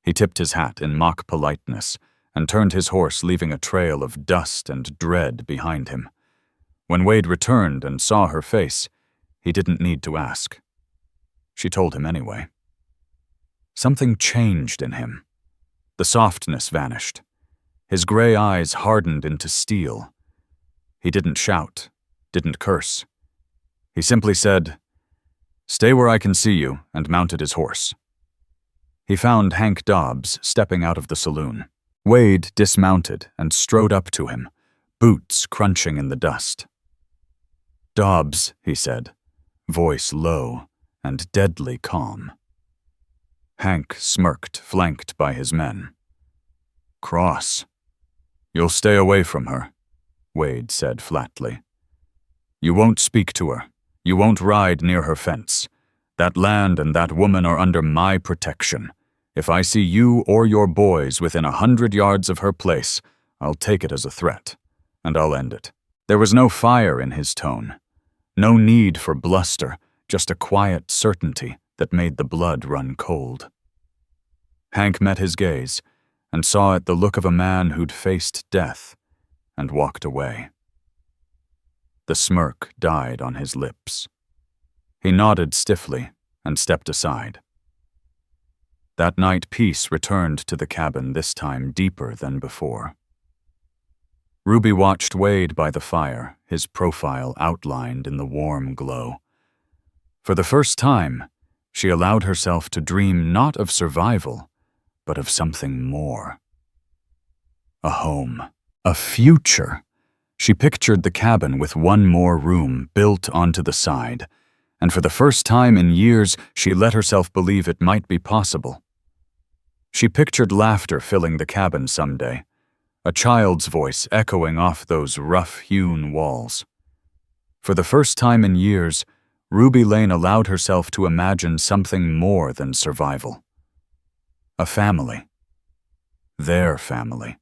He tipped his hat in mock politeness and turned his horse, leaving a trail of dust and dread behind him. When Wade returned and saw her face, he didn't need to ask. She told him anyway. Something changed in him. The softness vanished. His gray eyes hardened into steel. He didn't shout, didn't curse. He simply said, "Stay where I can see you," and mounted his horse. He found Hank Dobbs stepping out of the saloon. Wade dismounted and strode up to him, boots crunching in the dust. "Dobbs," he said, voice low and deadly calm. Hank smirked, flanked by his men. "Cross. You'll stay away from her," Wade said flatly. "You won't speak to her. You won't ride near her fence. That land and that woman are under my protection. If I see you or your boys within 100 yards of her place, I'll take it as a threat, and I'll end it." There was no fire in his tone. No need for bluster, just a quiet certainty that made the blood run cold. Hank met his gaze and saw it the look of a man who'd faced death and walked away. The smirk died on his lips. He nodded stiffly and stepped aside. That night peace returned to the cabin, this time deeper than before. Ruby watched Wade by the fire, his profile outlined in the warm glow. For the first time, she allowed herself to dream not of survival, but of something more. A home. A future. She pictured the cabin with one more room built onto the side, and for the first time in years, she let herself believe it might be possible. She pictured laughter filling the cabin someday, a child's voice echoing off those rough-hewn walls. For the first time in years, Ruby Lane allowed herself to imagine something more than survival. A family. Their family.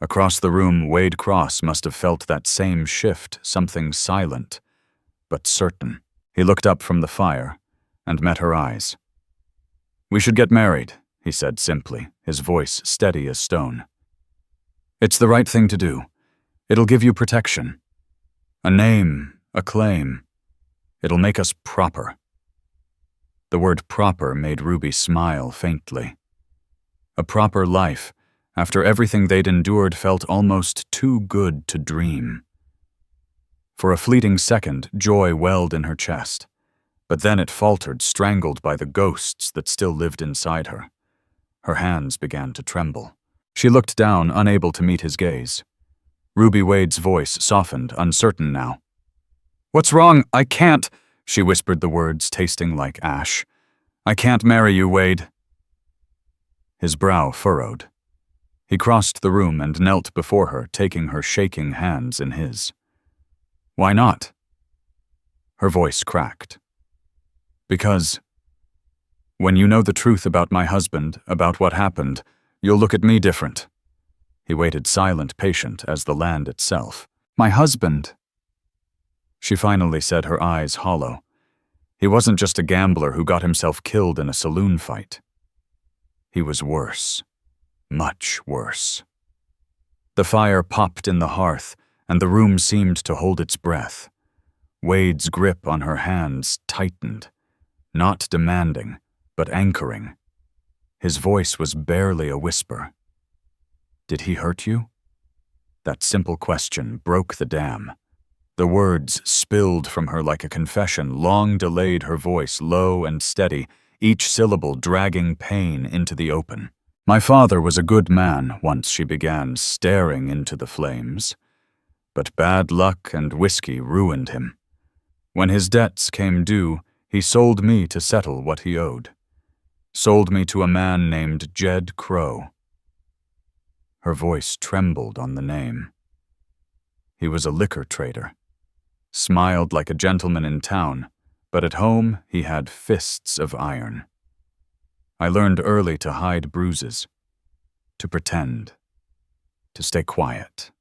Across the room, Wade Cross must have felt that same shift, something silent, but certain. He looked up from the fire and met her eyes. "We should get married," he said simply, his voice steady as stone. "It's the right thing to do. It'll give you protection. A name, a claim. It'll make us proper." The word proper made Ruby smile faintly. A proper life, after everything they'd endured, felt almost too good to dream. For a fleeting second, joy welled in her chest, but then it faltered, strangled by the ghosts that still lived inside her. Her hands began to tremble. She looked down, unable to meet his gaze. Ruby Wade's voice softened, uncertain now. "What's wrong? I can't," she whispered the words, tasting like ash. "I can't marry you, Wade." His brow furrowed. He crossed the room and knelt before her, taking her shaking hands in his. "Why not?" Her voice cracked. "Because when you know the truth about my husband, about what happened, you'll look at me different." He waited silent, patient as the land itself. "My husband," she finally said, her eyes hollow. He wasn't just a gambler who got himself killed in a saloon fight. He was worse. Much worse. The fire popped in the hearth, and the room seemed to hold its breath. Wade's grip on her hands tightened, not demanding, but anchoring. His voice was barely a whisper. "Did he hurt you?" That simple question broke the dam. The words spilled from her like a confession, long delayed, her voice low and steady, each syllable dragging pain into the open. "My father was a good man," once she began, staring into the flames. "But bad luck and whiskey ruined him. When his debts came due, he sold me to settle what he owed. Sold me to a man named Jed Crow. Her voice trembled on the name. He was a liquor trader. Smiled like a gentleman in town, but at home he had fists of iron. I learned early to hide bruises, to pretend, to stay quiet.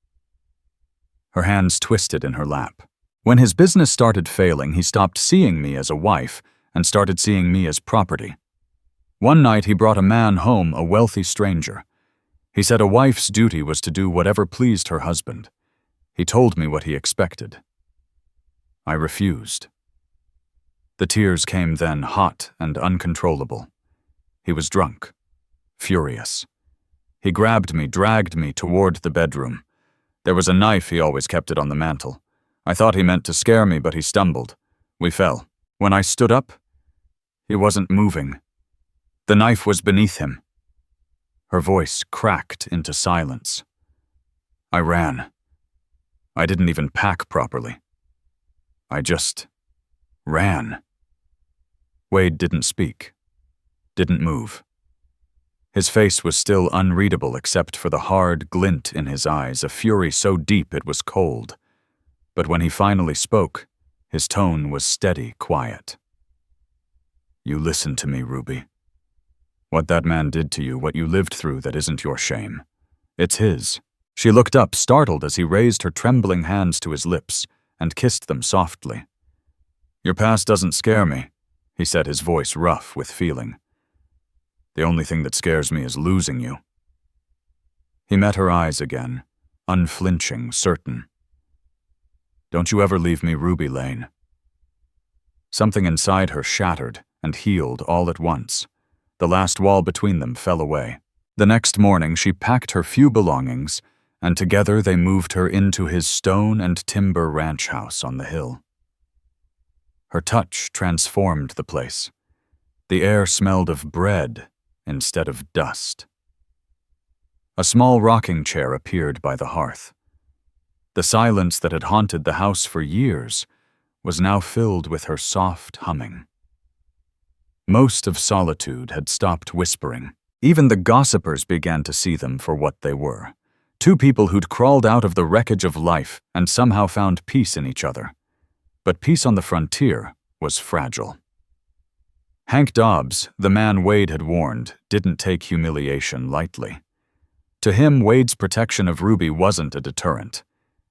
Her hands twisted in her lap. When his business started failing, he stopped seeing me as a wife and started seeing me as property. One night he brought a man home, a wealthy stranger. He said a wife's duty was to do whatever pleased her husband. He told me what he expected. I refused. The tears came then, hot and uncontrollable. He was drunk, furious. He grabbed me, dragged me toward the bedroom. There was a knife, he always kept it on the mantel. I thought he meant to scare me, but he stumbled. We fell. When I stood up, he wasn't moving. The knife was beneath him. Her voice cracked into silence. I ran. I didn't even pack properly. I just ran. Wade didn't speak, didn't move. His face was still unreadable except for the hard glint in his eyes, a fury so deep it was cold. But when he finally spoke, his tone was steady, quiet. You listen to me, Ruby. What that man did to you, what you lived through, that isn't your shame. It's his. She looked up, startled as he raised her trembling hands to his lips and kissed them softly. Your past doesn't scare me, he said, his voice rough with feeling. The only thing that scares me is losing you. He met her eyes again, unflinching, certain. Don't you ever leave me, Ruby Lane. Something inside her shattered and healed all at once. The last wall between them fell away. The next morning she packed her few belongings, and together they moved her into his stone and timber ranch house on the hill. Her touch transformed the place. The air smelled of bread instead of dust. A small rocking chair appeared by the hearth. The silence that had haunted the house for years was now filled with her soft humming. Most of Solitude had stopped whispering. Even the gossipers began to see them for what they were. Two people who'd crawled out of the wreckage of life and somehow found peace in each other. But peace on the frontier was fragile. Hank Dobbs, the man Wade had warned, didn't take humiliation lightly. To him, Wade's protection of Ruby wasn't a deterrent.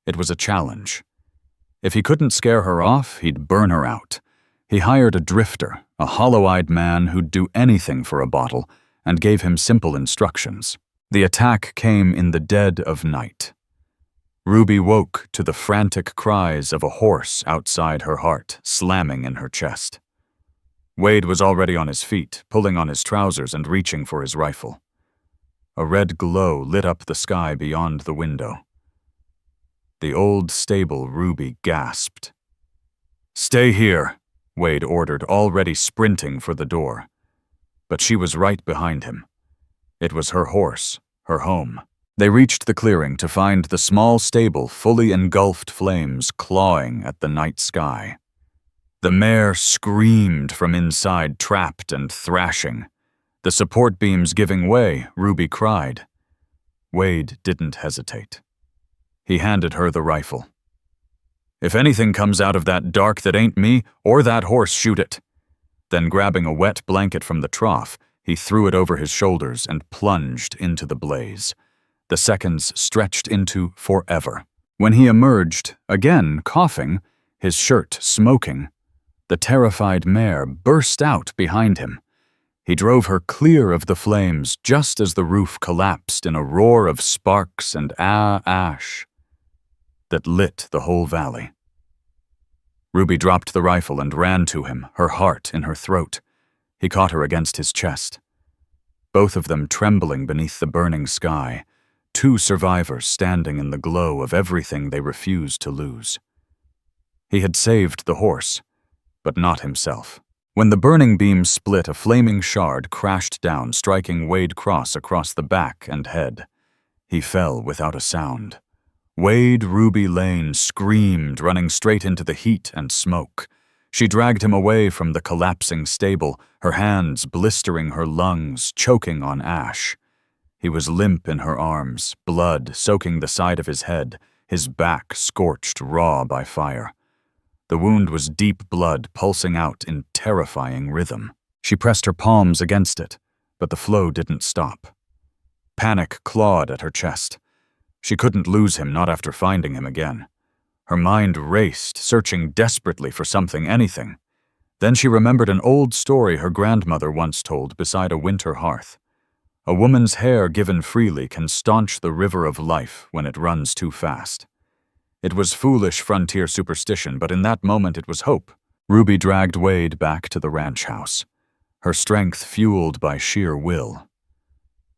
It was a challenge. If he couldn't scare her off, he'd burn her out. He hired a drifter, a hollow-eyed man who'd do anything for a bottle, and gave him simple instructions. The attack came in the dead of night. Ruby woke to the frantic cries of a horse outside her heart, slamming in her chest. Wade was already on his feet, pulling on his trousers and reaching for his rifle. A red glow lit up the sky beyond the window. The old stable, Ruby gasped. Stay here, Wade ordered, already sprinting for the door. But she was right behind him. It was her horse, her home. They reached the clearing to find the small stable fully engulfed flames clawing at the night sky. The mare screamed from inside, trapped and thrashing. The support beams giving way, Ruby cried. Wade didn't hesitate. He handed her the rifle. If anything comes out of that dark that ain't me or that horse, shoot it. Then grabbing a wet blanket from the trough, he threw it over his shoulders and plunged into the blaze. The seconds stretched into forever. When he emerged, again coughing, his shirt smoking, the terrified mare burst out behind him. He drove her clear of the flames just as the roof collapsed in a roar of sparks and ash that lit the whole valley. Ruby dropped the rifle and ran to him, her heart in her throat. He caught her against his chest. Both of them trembling beneath the burning sky, two survivors standing in the glow of everything they refused to lose. He had saved the horse, but not himself. When the burning beam split, a flaming shard crashed down, striking Wade Cross across the back and head. He fell without a sound. Wade Ruby Lane screamed, running straight into the heat and smoke. She dragged him away from the collapsing stable, her hands blistering her lungs, choking on ash. He was limp in her arms, blood soaking the side of his head, his back scorched raw by fire. The wound was deep blood pulsing out in terrifying rhythm. She pressed her palms against it, but the flow didn't stop. Panic clawed at her chest. She couldn't lose him, not after finding him again. Her mind raced, searching desperately for something, anything. Then she remembered an old story her grandmother once told beside a winter hearth. A woman's hair given freely can staunch the river of life when it runs too fast. It was foolish frontier superstition, but in that moment it was hope. Ruby dragged Wade back to the ranch house, her strength fueled by sheer will.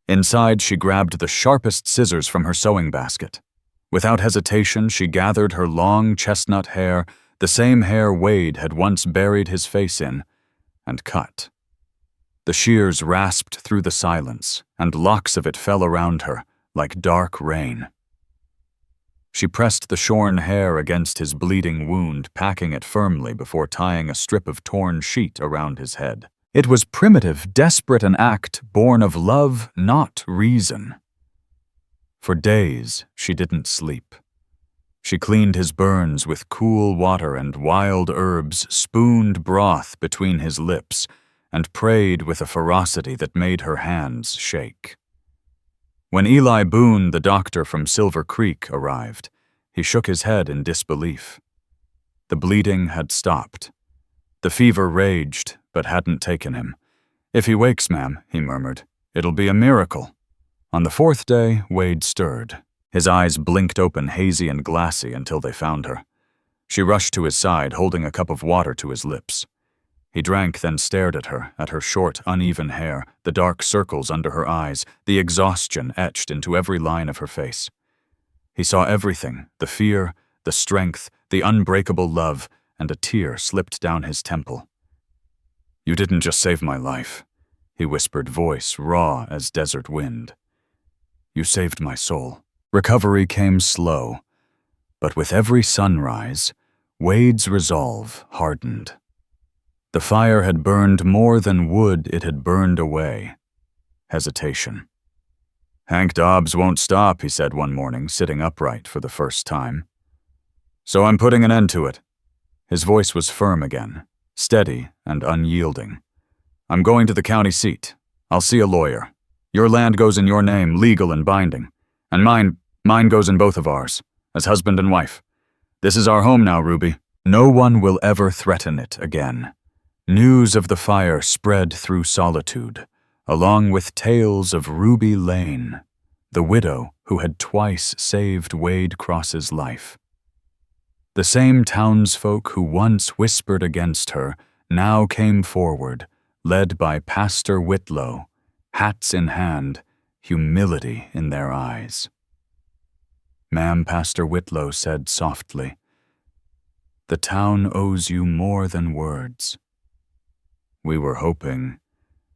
Inside, she grabbed the sharpest scissors from her sewing basket. Without hesitation, she gathered her long chestnut hair, the same hair Wade had once buried his face in, and cut. The shears rasped through the silence, and locks of it fell around her, like dark rain. She pressed the shorn hair against his bleeding wound, packing it firmly before tying a strip of torn sheet around his head. It was primitive, desperate an act born of love, not reason. For days, she didn't sleep. She cleaned his burns with cool water and wild herbs, spooned broth between his lips, and prayed with a ferocity that made her hands shake. When Eli Boone, the doctor from Silver Creek, arrived, he shook his head in disbelief. The bleeding had stopped. The fever raged, but hadn't taken him. "If he wakes, ma'am," he murmured, "it'll be a miracle." On the fourth day, Wade stirred. His eyes blinked open, hazy and glassy, until they found her. She rushed to his side, holding a cup of water to his lips. He drank, then stared at her short, uneven hair, the dark circles under her eyes, the exhaustion etched into every line of her face. He saw everything, the fear, the strength, the unbreakable love, and a tear slipped down his temple. "You didn't just save my life," he whispered, voice raw as desert wind. "You saved my soul." Recovery came slow, but with every sunrise, Wade's resolve hardened. The fire had burned more than wood it had burned away. Hesitation. "Hank Dobbs won't stop," he said one morning, sitting upright for the first time. "So I'm putting an end to it." His voice was firm again, steady and unyielding. "I'm going to the county seat. I'll see a lawyer. Your land goes in your name, legal and binding. And mine goes in both of ours, as husband and wife. This is our home now, Ruby. No one will ever threaten it again." News of the fire spread through Solitude, along with tales of Ruby Lane, the widow who had twice saved Wade Cross's life. The same townsfolk who once whispered against her now came forward, led by Pastor Whitlow, hats in hand, humility in their eyes. "Ma'am," Pastor Whitlow said softly, "the town owes you more than words. We were hoping.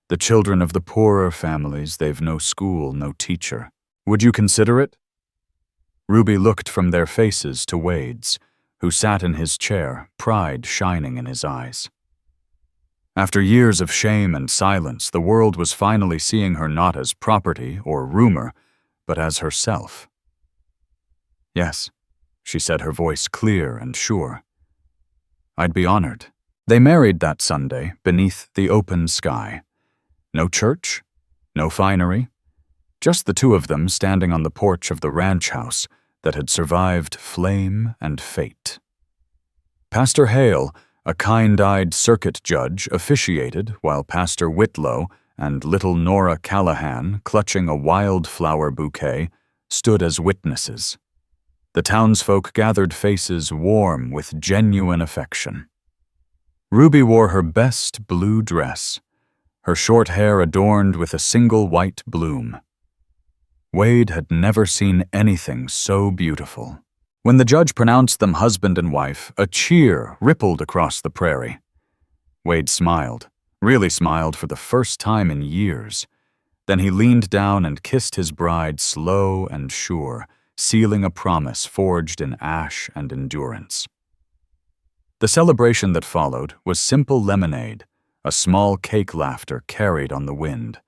The children of the poorer families, they've no school, no teacher. Would you consider it?" Ruby looked from their faces to Wade's, who sat in his chair, pride shining in his eyes. After years of shame and silence, the world was finally seeing her not as property or rumor, but as herself. "Yes," she said, her voice clear and sure. "I'd be honored." They married that Sunday beneath the open sky. No church, no finery, just the two of them standing on the porch of the ranch house that had survived flame and fate. Pastor Hale, a kind-eyed circuit judge, officiated while Pastor Whitlow and little Nora Callahan, clutching a wildflower bouquet, stood as witnesses. The townsfolk gathered, faces warm with genuine affection. Ruby wore her best blue dress, her short hair adorned with a single white bloom. Wade had never seen anything so beautiful. When the judge pronounced them husband and wife, a cheer rippled across the prairie. Wade smiled, really smiled for the first time in years. Then he leaned down and kissed his bride slow and sure, sealing a promise forged in ash and endurance. The celebration that followed was simple lemonade, a small cake laughter carried on the wind.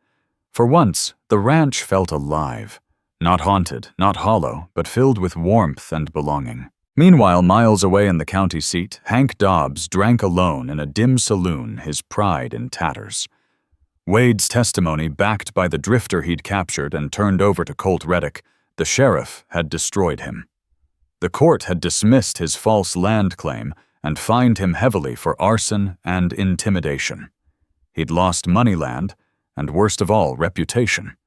For once, the ranch felt alive, not haunted, not hollow, but filled with warmth and belonging. Meanwhile, miles away in the county seat, Hank Dobbs drank alone in a dim saloon, his pride in tatters. Wade's testimony, backed by the drifter he'd captured and turned over to Colt Reddick, the sheriff, had destroyed him. The court had dismissed his false land claim and fined him heavily for arson and intimidation. He'd lost moneyland, and worst of all, reputation.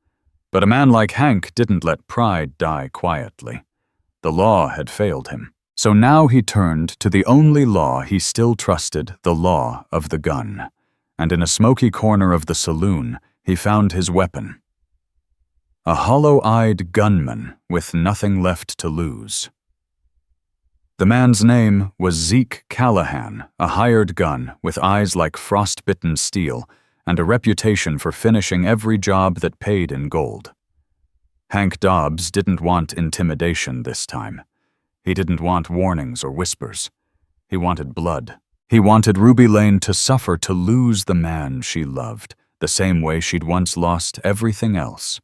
But a man like Hank didn't let pride die quietly. The law had failed him. So now he turned to the only law he still trusted, the law of the gun. And in a smoky corner of the saloon, he found his weapon. A hollow-eyed gunman with nothing left to lose. The man's name was Zeke Callahan, a hired gun with eyes like frostbitten steel and a reputation for finishing every job that paid in gold. Hank Dobbs didn't want intimidation this time. He didn't want warnings or whispers. He wanted blood. He wanted Ruby Lane to suffer to lose the man she loved, the same way she'd once lost everything else.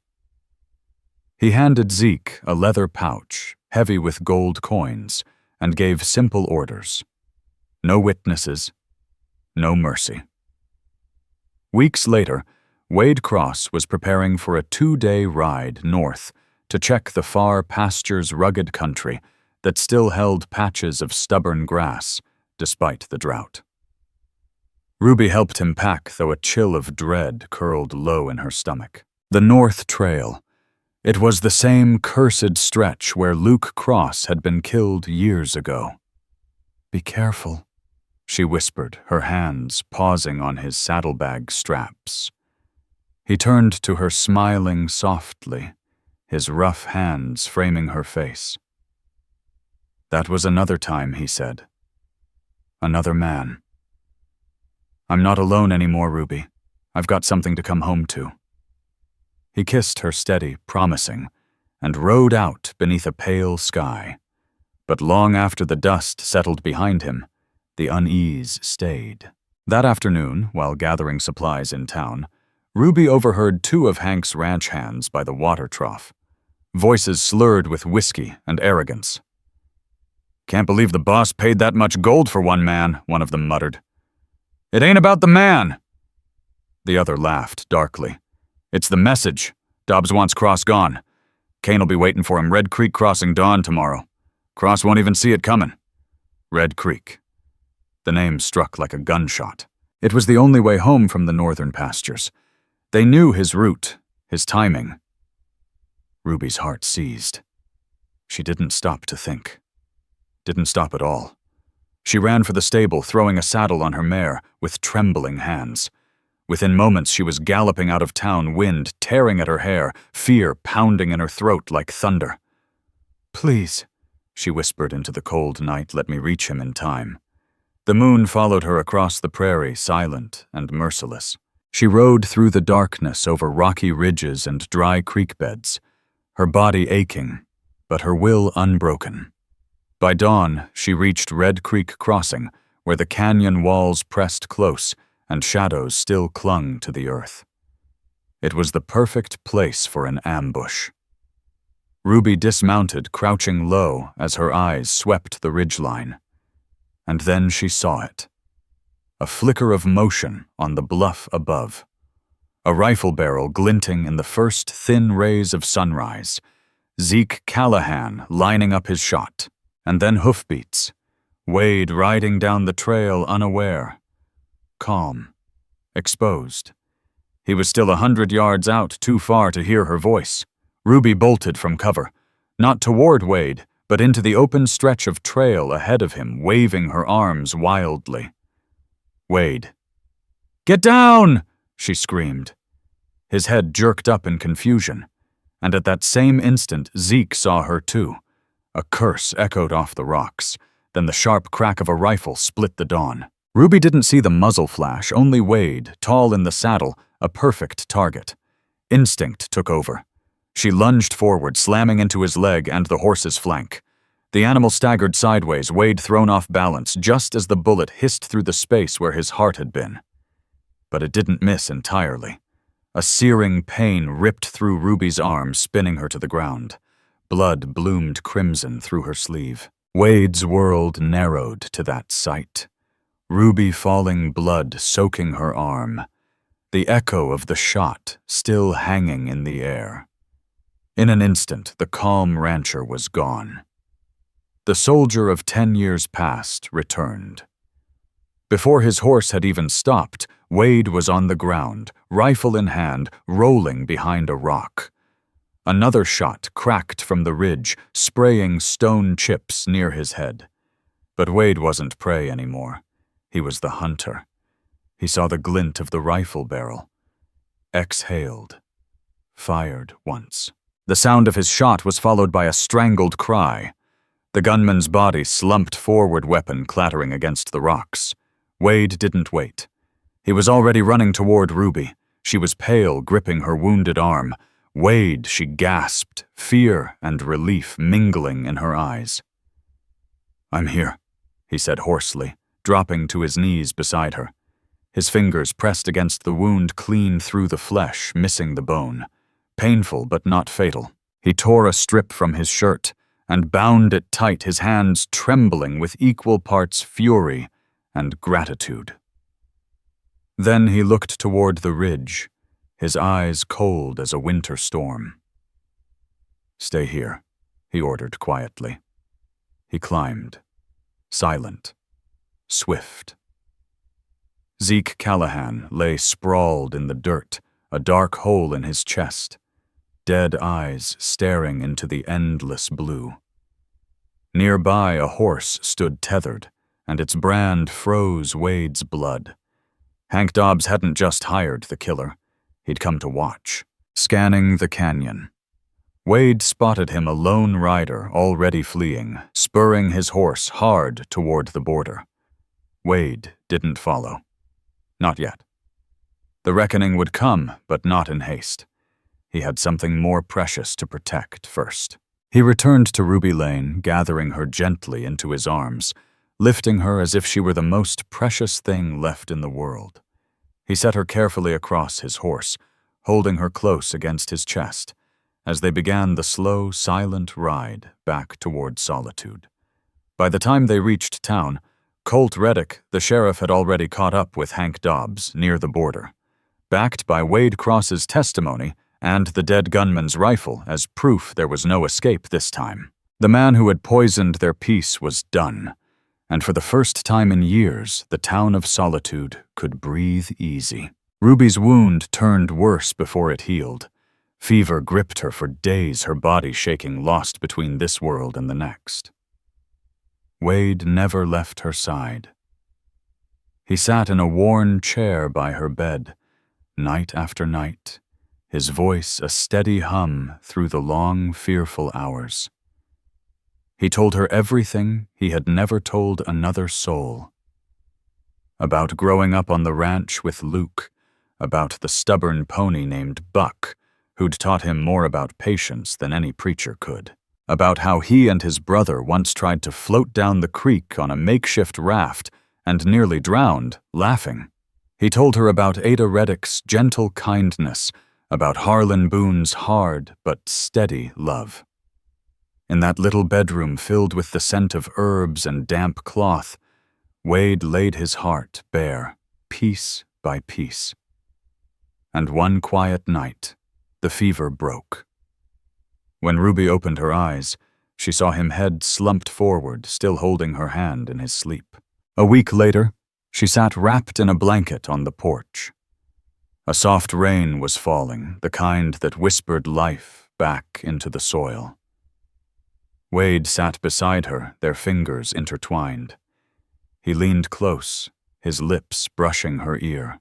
He handed Zeke a leather pouch, heavy with gold coins, and gave simple orders. No witnesses, no mercy. Weeks later, Wade Cross was preparing for a 2-day ride north to check the far pastures' rugged country that still held patches of stubborn grass despite the drought. Ruby helped him pack, though a chill of dread curled low in her stomach. The North Trail. It was the same cursed stretch where Luke Cross had been killed years ago. "Be careful," she whispered, her hands pausing on his saddlebag straps. He turned to her, smiling softly, his rough hands framing her face. "That was another time," he said. "Another man. I'm not alone anymore, Ruby. I've got something to come home to." He kissed her steady, promising, and rode out beneath a pale sky. But long after the dust settled behind him, the unease stayed. That afternoon, while gathering supplies in town, Ruby overheard 2 of Hank's ranch hands by the water trough. Voices slurred with whiskey and arrogance. "Can't believe the boss paid that much gold for one man," one of them muttered. "It ain't about the man." The other laughed darkly. "It's the message. Dobbs wants Cross gone. Kane'll be waiting for him Red Creek crossing dawn tomorrow. Cross won't even see it coming." Red Creek. The name struck like a gunshot. It was the only way home from the northern pastures. They knew his route, his timing. Ruby's heart seized. She didn't stop to think. Didn't stop at all. She ran for the stable, throwing a saddle on her mare with trembling hands. Within moments, she was galloping out of town, wind tearing at her hair, fear pounding in her throat like thunder. "Please," she whispered into the cold night, "let me reach him in time." The moon followed her across the prairie, silent and merciless. She rode through the darkness over rocky ridges and dry creek beds, her body aching, but her will unbroken. By dawn, she reached Red Creek Crossing, where the canyon walls pressed close and shadows still clung to the earth. It was the perfect place for an ambush. Ruby dismounted, crouching low as her eyes swept the ridgeline. And then she saw it. A flicker of motion on the bluff above. A rifle barrel glinting in the first thin rays of sunrise. Zeke Callahan lining up his shot. And then hoofbeats. Wade riding down the trail unaware. Calm. Exposed. He was still 100 yards out, too far to hear her voice. Ruby bolted from cover. Not toward Wade, but into the open stretch of trail ahead of him, waving her arms wildly. Wade. "Get down!" she screamed. His head jerked up in confusion, and at that same instant Zeke saw her too. A curse echoed off the rocks, then the sharp crack of a rifle split the dawn. Ruby didn't see the muzzle flash, only Wade, tall in the saddle, a perfect target. Instinct took over. She lunged forward, slamming into his leg and the horse's flank. The animal staggered sideways, Wade thrown off balance, just as the bullet hissed through the space where his heart had been. But it didn't miss entirely. A searing pain ripped through Ruby's arm, spinning her to the ground. Blood bloomed crimson through her sleeve. Wade's world narrowed to that sight. Ruby falling blood soaking her arm. The echo of the shot still hanging in the air. In an instant, the calm rancher was gone. The soldier of 10 years past returned. Before his horse had even stopped, Wade was on the ground, rifle in hand, rolling behind a rock. Another shot cracked from the ridge, spraying stone chips near his head. But Wade wasn't prey anymore. He was the hunter. He saw the glint of the rifle barrel. Exhaled. Fired once. The sound of his shot was followed by a strangled cry. The gunman's body slumped forward, weapon clattering against the rocks. Wade didn't wait. He was already running toward Ruby. She was pale, gripping her wounded arm. Wade, she gasped, fear and relief mingling in her eyes. "I'm here," he said hoarsely, dropping to his knees beside her. His fingers pressed against the wound clean through the flesh, missing the bone. Painful but not fatal. He tore a strip from his shirt and bound it tight, his hands trembling with equal parts fury and gratitude. Then he looked toward the ridge, his eyes cold as a winter storm. "Stay here," he ordered quietly. He climbed, silent, swift. Zeke Callahan lay sprawled in the dirt, a dark hole in his chest, dead eyes staring into the endless blue. Nearby, a horse stood tethered, and its brand froze Wade's blood. Hank Dobbs hadn't just hired the killer. He'd come to watch, scanning the canyon. Wade spotted him, a lone rider already fleeing, spurring his horse hard toward the border. Wade didn't follow. Not yet. The reckoning would come, but not in haste. He had something more precious to protect first. He returned to Ruby Lane, gathering her gently into his arms, lifting her as if she were the most precious thing left in the world. He set her carefully across his horse, holding her close against his chest, as they began the slow, silent ride back toward Solitude. By the time they reached town, Colt Reddick, the sheriff, had already caught up with Hank Dobbs near the border. Backed by Wade Cross's testimony and the dead gunman's rifle as proof there was no escape this time, the man who had poisoned their peace was done, and for the first time in years, the town of Solitude could breathe easy. Ruby's wound turned worse before it healed. Fever gripped her for days, her body shaking, lost between this world and the next. Wade never left her side. He sat in a worn chair by her bed, night after night, his voice a steady hum through the long, fearful hours. He told her everything he had never told another soul. About growing up on the ranch with Luke, about the stubborn pony named Buck, who'd taught him more about patience than any preacher could. About how he and his brother once tried to float down the creek on a makeshift raft and nearly drowned, laughing. He told her about Ada Reddick's gentle kindness, about Harlan Boone's hard but steady love. In that little bedroom filled with the scent of herbs and damp cloth, Wade laid his heart bare, piece by piece. And one quiet night, the fever broke. When Ruby opened her eyes, she saw him head slumped forward, still holding her hand in his sleep. A week later, she sat wrapped in a blanket on the porch. A soft rain was falling, the kind that whispered life back into the soil. Wade sat beside her, their fingers intertwined. He leaned close, his lips brushing her ear.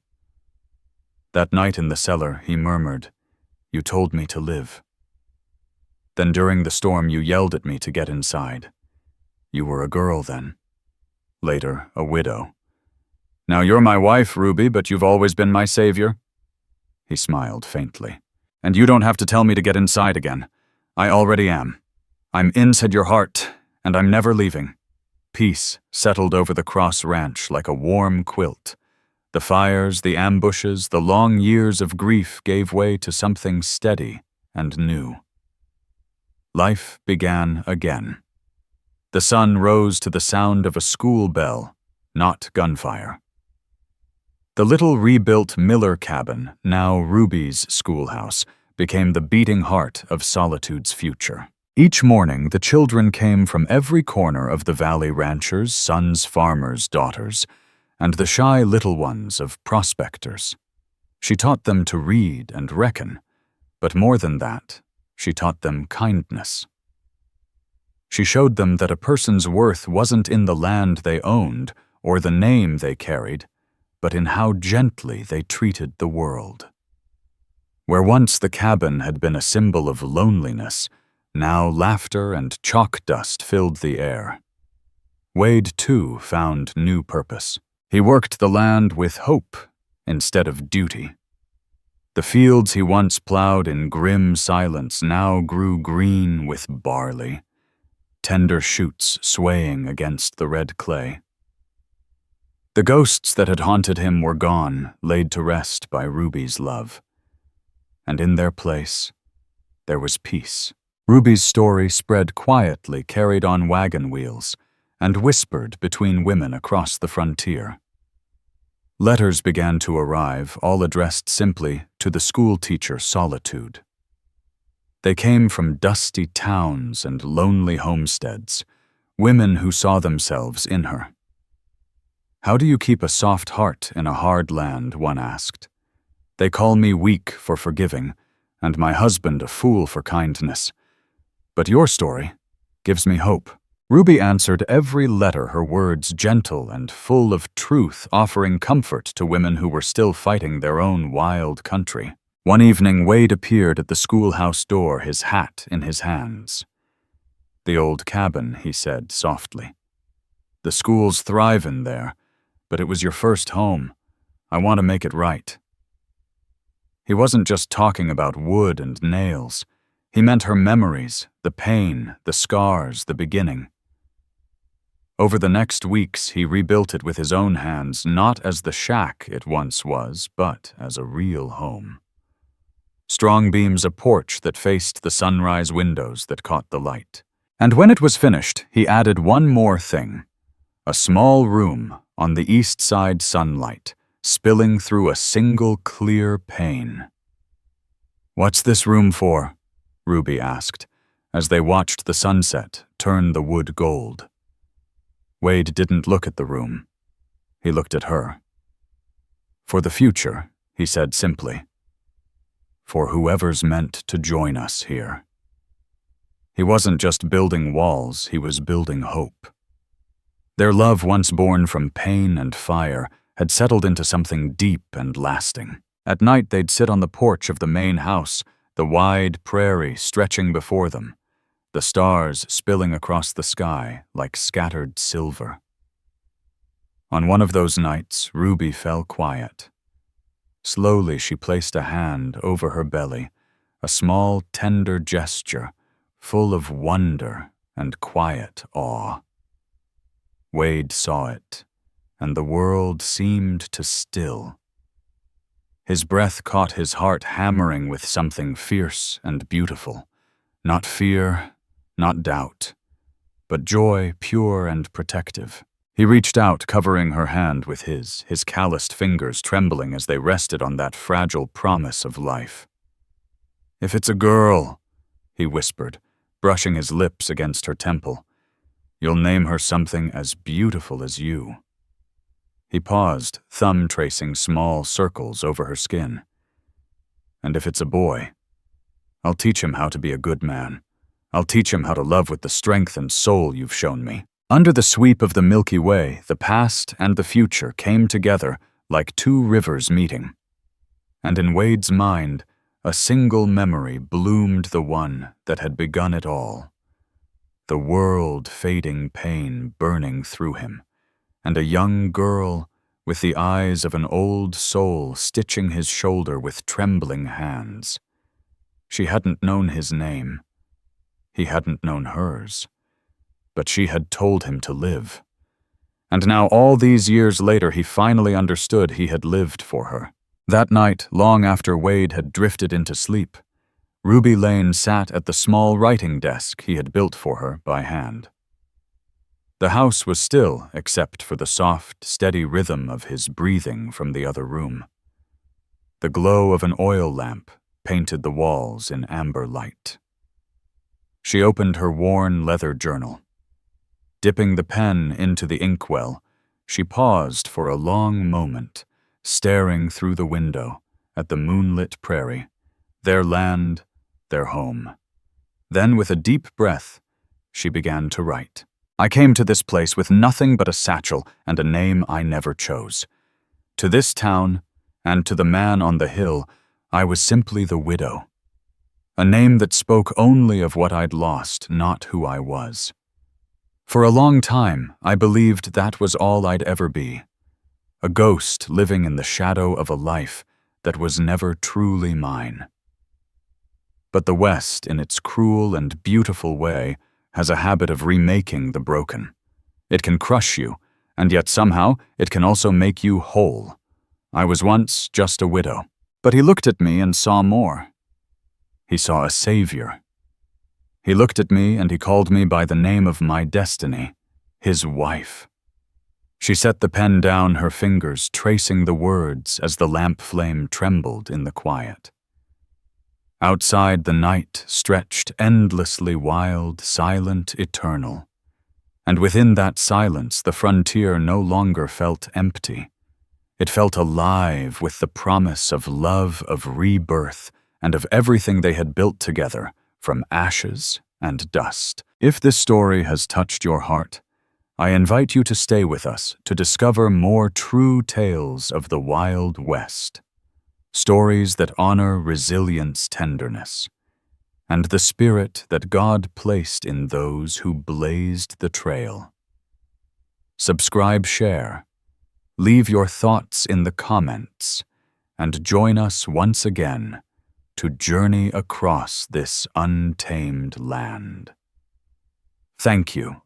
That night in the cellar, he murmured, "You told me to live. Then during the storm you yelled at me to get inside. You were a girl then. Later, a widow. Now you're my wife, Ruby, but you've always been my savior." He smiled faintly. And you don't have to tell me to get inside again. I already am. I'm inside your heart, and I'm never leaving. Peace settled over the Cross Ranch like a warm quilt. The fires, the ambushes, the long years of grief gave way to something steady and new. Life began again. The sun rose to the sound of a school bell, not gunfire. The little rebuilt Miller cabin, now Ruby's schoolhouse, became the beating heart of Solitude's future. Each morning, the children came from every corner of the valley ranchers, sons, farmers, daughters, and the shy little ones of prospectors. She taught them to read and reckon, but more than that, she taught them kindness. She showed them that a person's worth wasn't in the land they owned or the name they carried, but in how gently they treated the world. Where once the cabin had been a symbol of loneliness, now laughter and chalk dust filled the air. Wade, too, found new purpose. He worked the land with hope instead of duty. The fields he once plowed in grim silence now grew green with barley, tender shoots swaying against the red clay. The ghosts that had haunted him were gone, laid to rest by Ruby's love. And in their place, there was peace. Ruby's story spread quietly, carried on wagon wheels, and whispered between women across the frontier. Letters began to arrive, all addressed simply to the school teacher Solitude. They came from dusty towns and lonely homesteads, women who saw themselves in her. "How do you keep a soft heart in a hard land?" one asked. "They call me weak for forgiving, and my husband a fool for kindness. But your story gives me hope." Ruby answered every letter, her words gentle and full of truth, offering comfort to women who were still fighting their own wild country. One evening, Wade appeared at the schoolhouse door, his hat in his hands. "The old cabin," he said softly. "The school's thriving there, but it was your first home. I want to make it right." He wasn't just talking about wood and nails. He meant her memories, the pain, the scars, the beginning. Over the next weeks, he rebuilt it with his own hands, not as the shack it once was, but as a real home. Strong beams, a porch that faced the sunrise windows that caught the light. And when it was finished, he added one more thing: a small room on the east side sunlight, spilling through a single clear pane. "What's this room for?" Ruby asked, as they watched the sunset turn the wood gold. Wade didn't look at the room. He looked at her. "For the future," he said simply. "For whoever's meant to join us here." He wasn't just building walls, he was building hope. Their love, once born from pain and fire, had settled into something deep and lasting. At night they'd sit on the porch of the main house, the wide prairie stretching before them, the stars spilling across the sky like scattered silver. On one of those nights, Ruby fell quiet. Slowly she placed a hand over her belly, a small, tender gesture, full of wonder and quiet awe. Wade saw it, and the world seemed to still. His breath caught his heart hammering with something fierce and beautiful, not fear, not doubt, but joy pure and protective. He reached out, covering her hand with his calloused fingers trembling as they rested on that fragile promise of life. "If it's a girl," he whispered, brushing his lips against her temple, "you'll name her something as beautiful as you." He paused, thumb tracing small circles over her skin. "And if it's a boy, I'll teach him how to be a good man. I'll teach him how to love with the strength and soul you've shown me." Under the sweep of the Milky Way, the past and the future came together like two rivers meeting. And in Wade's mind, a single memory bloomed, the one that had begun it all. The world-fading pain burning through him, and a young girl with the eyes of an old soul stitching his shoulder with trembling hands. She hadn't known his name. He hadn't known hers. But she had told him to live. And now, all these years later, he finally understood he had lived for her. That night, long after Wade had drifted into sleep, Ruby Lane sat at the small writing desk he had built for her by hand. The house was still, except for the soft, steady rhythm of his breathing from the other room. The glow of an oil lamp painted the walls in amber light. She opened her worn leather journal. Dipping the pen into the inkwell, she paused for a long moment, staring through the window at the moonlit prairie, their land, their home. Then, with a deep breath, she began to write. I came to this place with nothing but a satchel and a name I never chose. To this town, and to the man on the hill, I was simply the widow. A name that spoke only of what I'd lost, not who I was. For a long time, I believed that was all I'd ever be. A ghost living in the shadow of a life that was never truly mine. But the West, in its cruel and beautiful way, has a habit of remaking the broken. It can crush you, and yet somehow it can also make you whole. I was once just a widow. But he looked at me and saw more. He saw a savior. He looked at me and he called me by the name of my destiny, his wife. She set the pen down, her fingers tracing the words as the lamp flame trembled in the quiet. Outside, the night stretched endlessly wild, silent, eternal. And within that silence, the frontier no longer felt empty. It felt alive with the promise of love, of rebirth, and of everything they had built together, from ashes and dust. If this story has touched your heart, I invite you to stay with us to discover more true tales of the Wild West. Stories that honor resilience, tenderness, and the spirit that God placed in those who blazed the trail. Subscribe, share, leave your thoughts in the comments, and join us once again to journey across this untamed land. Thank you.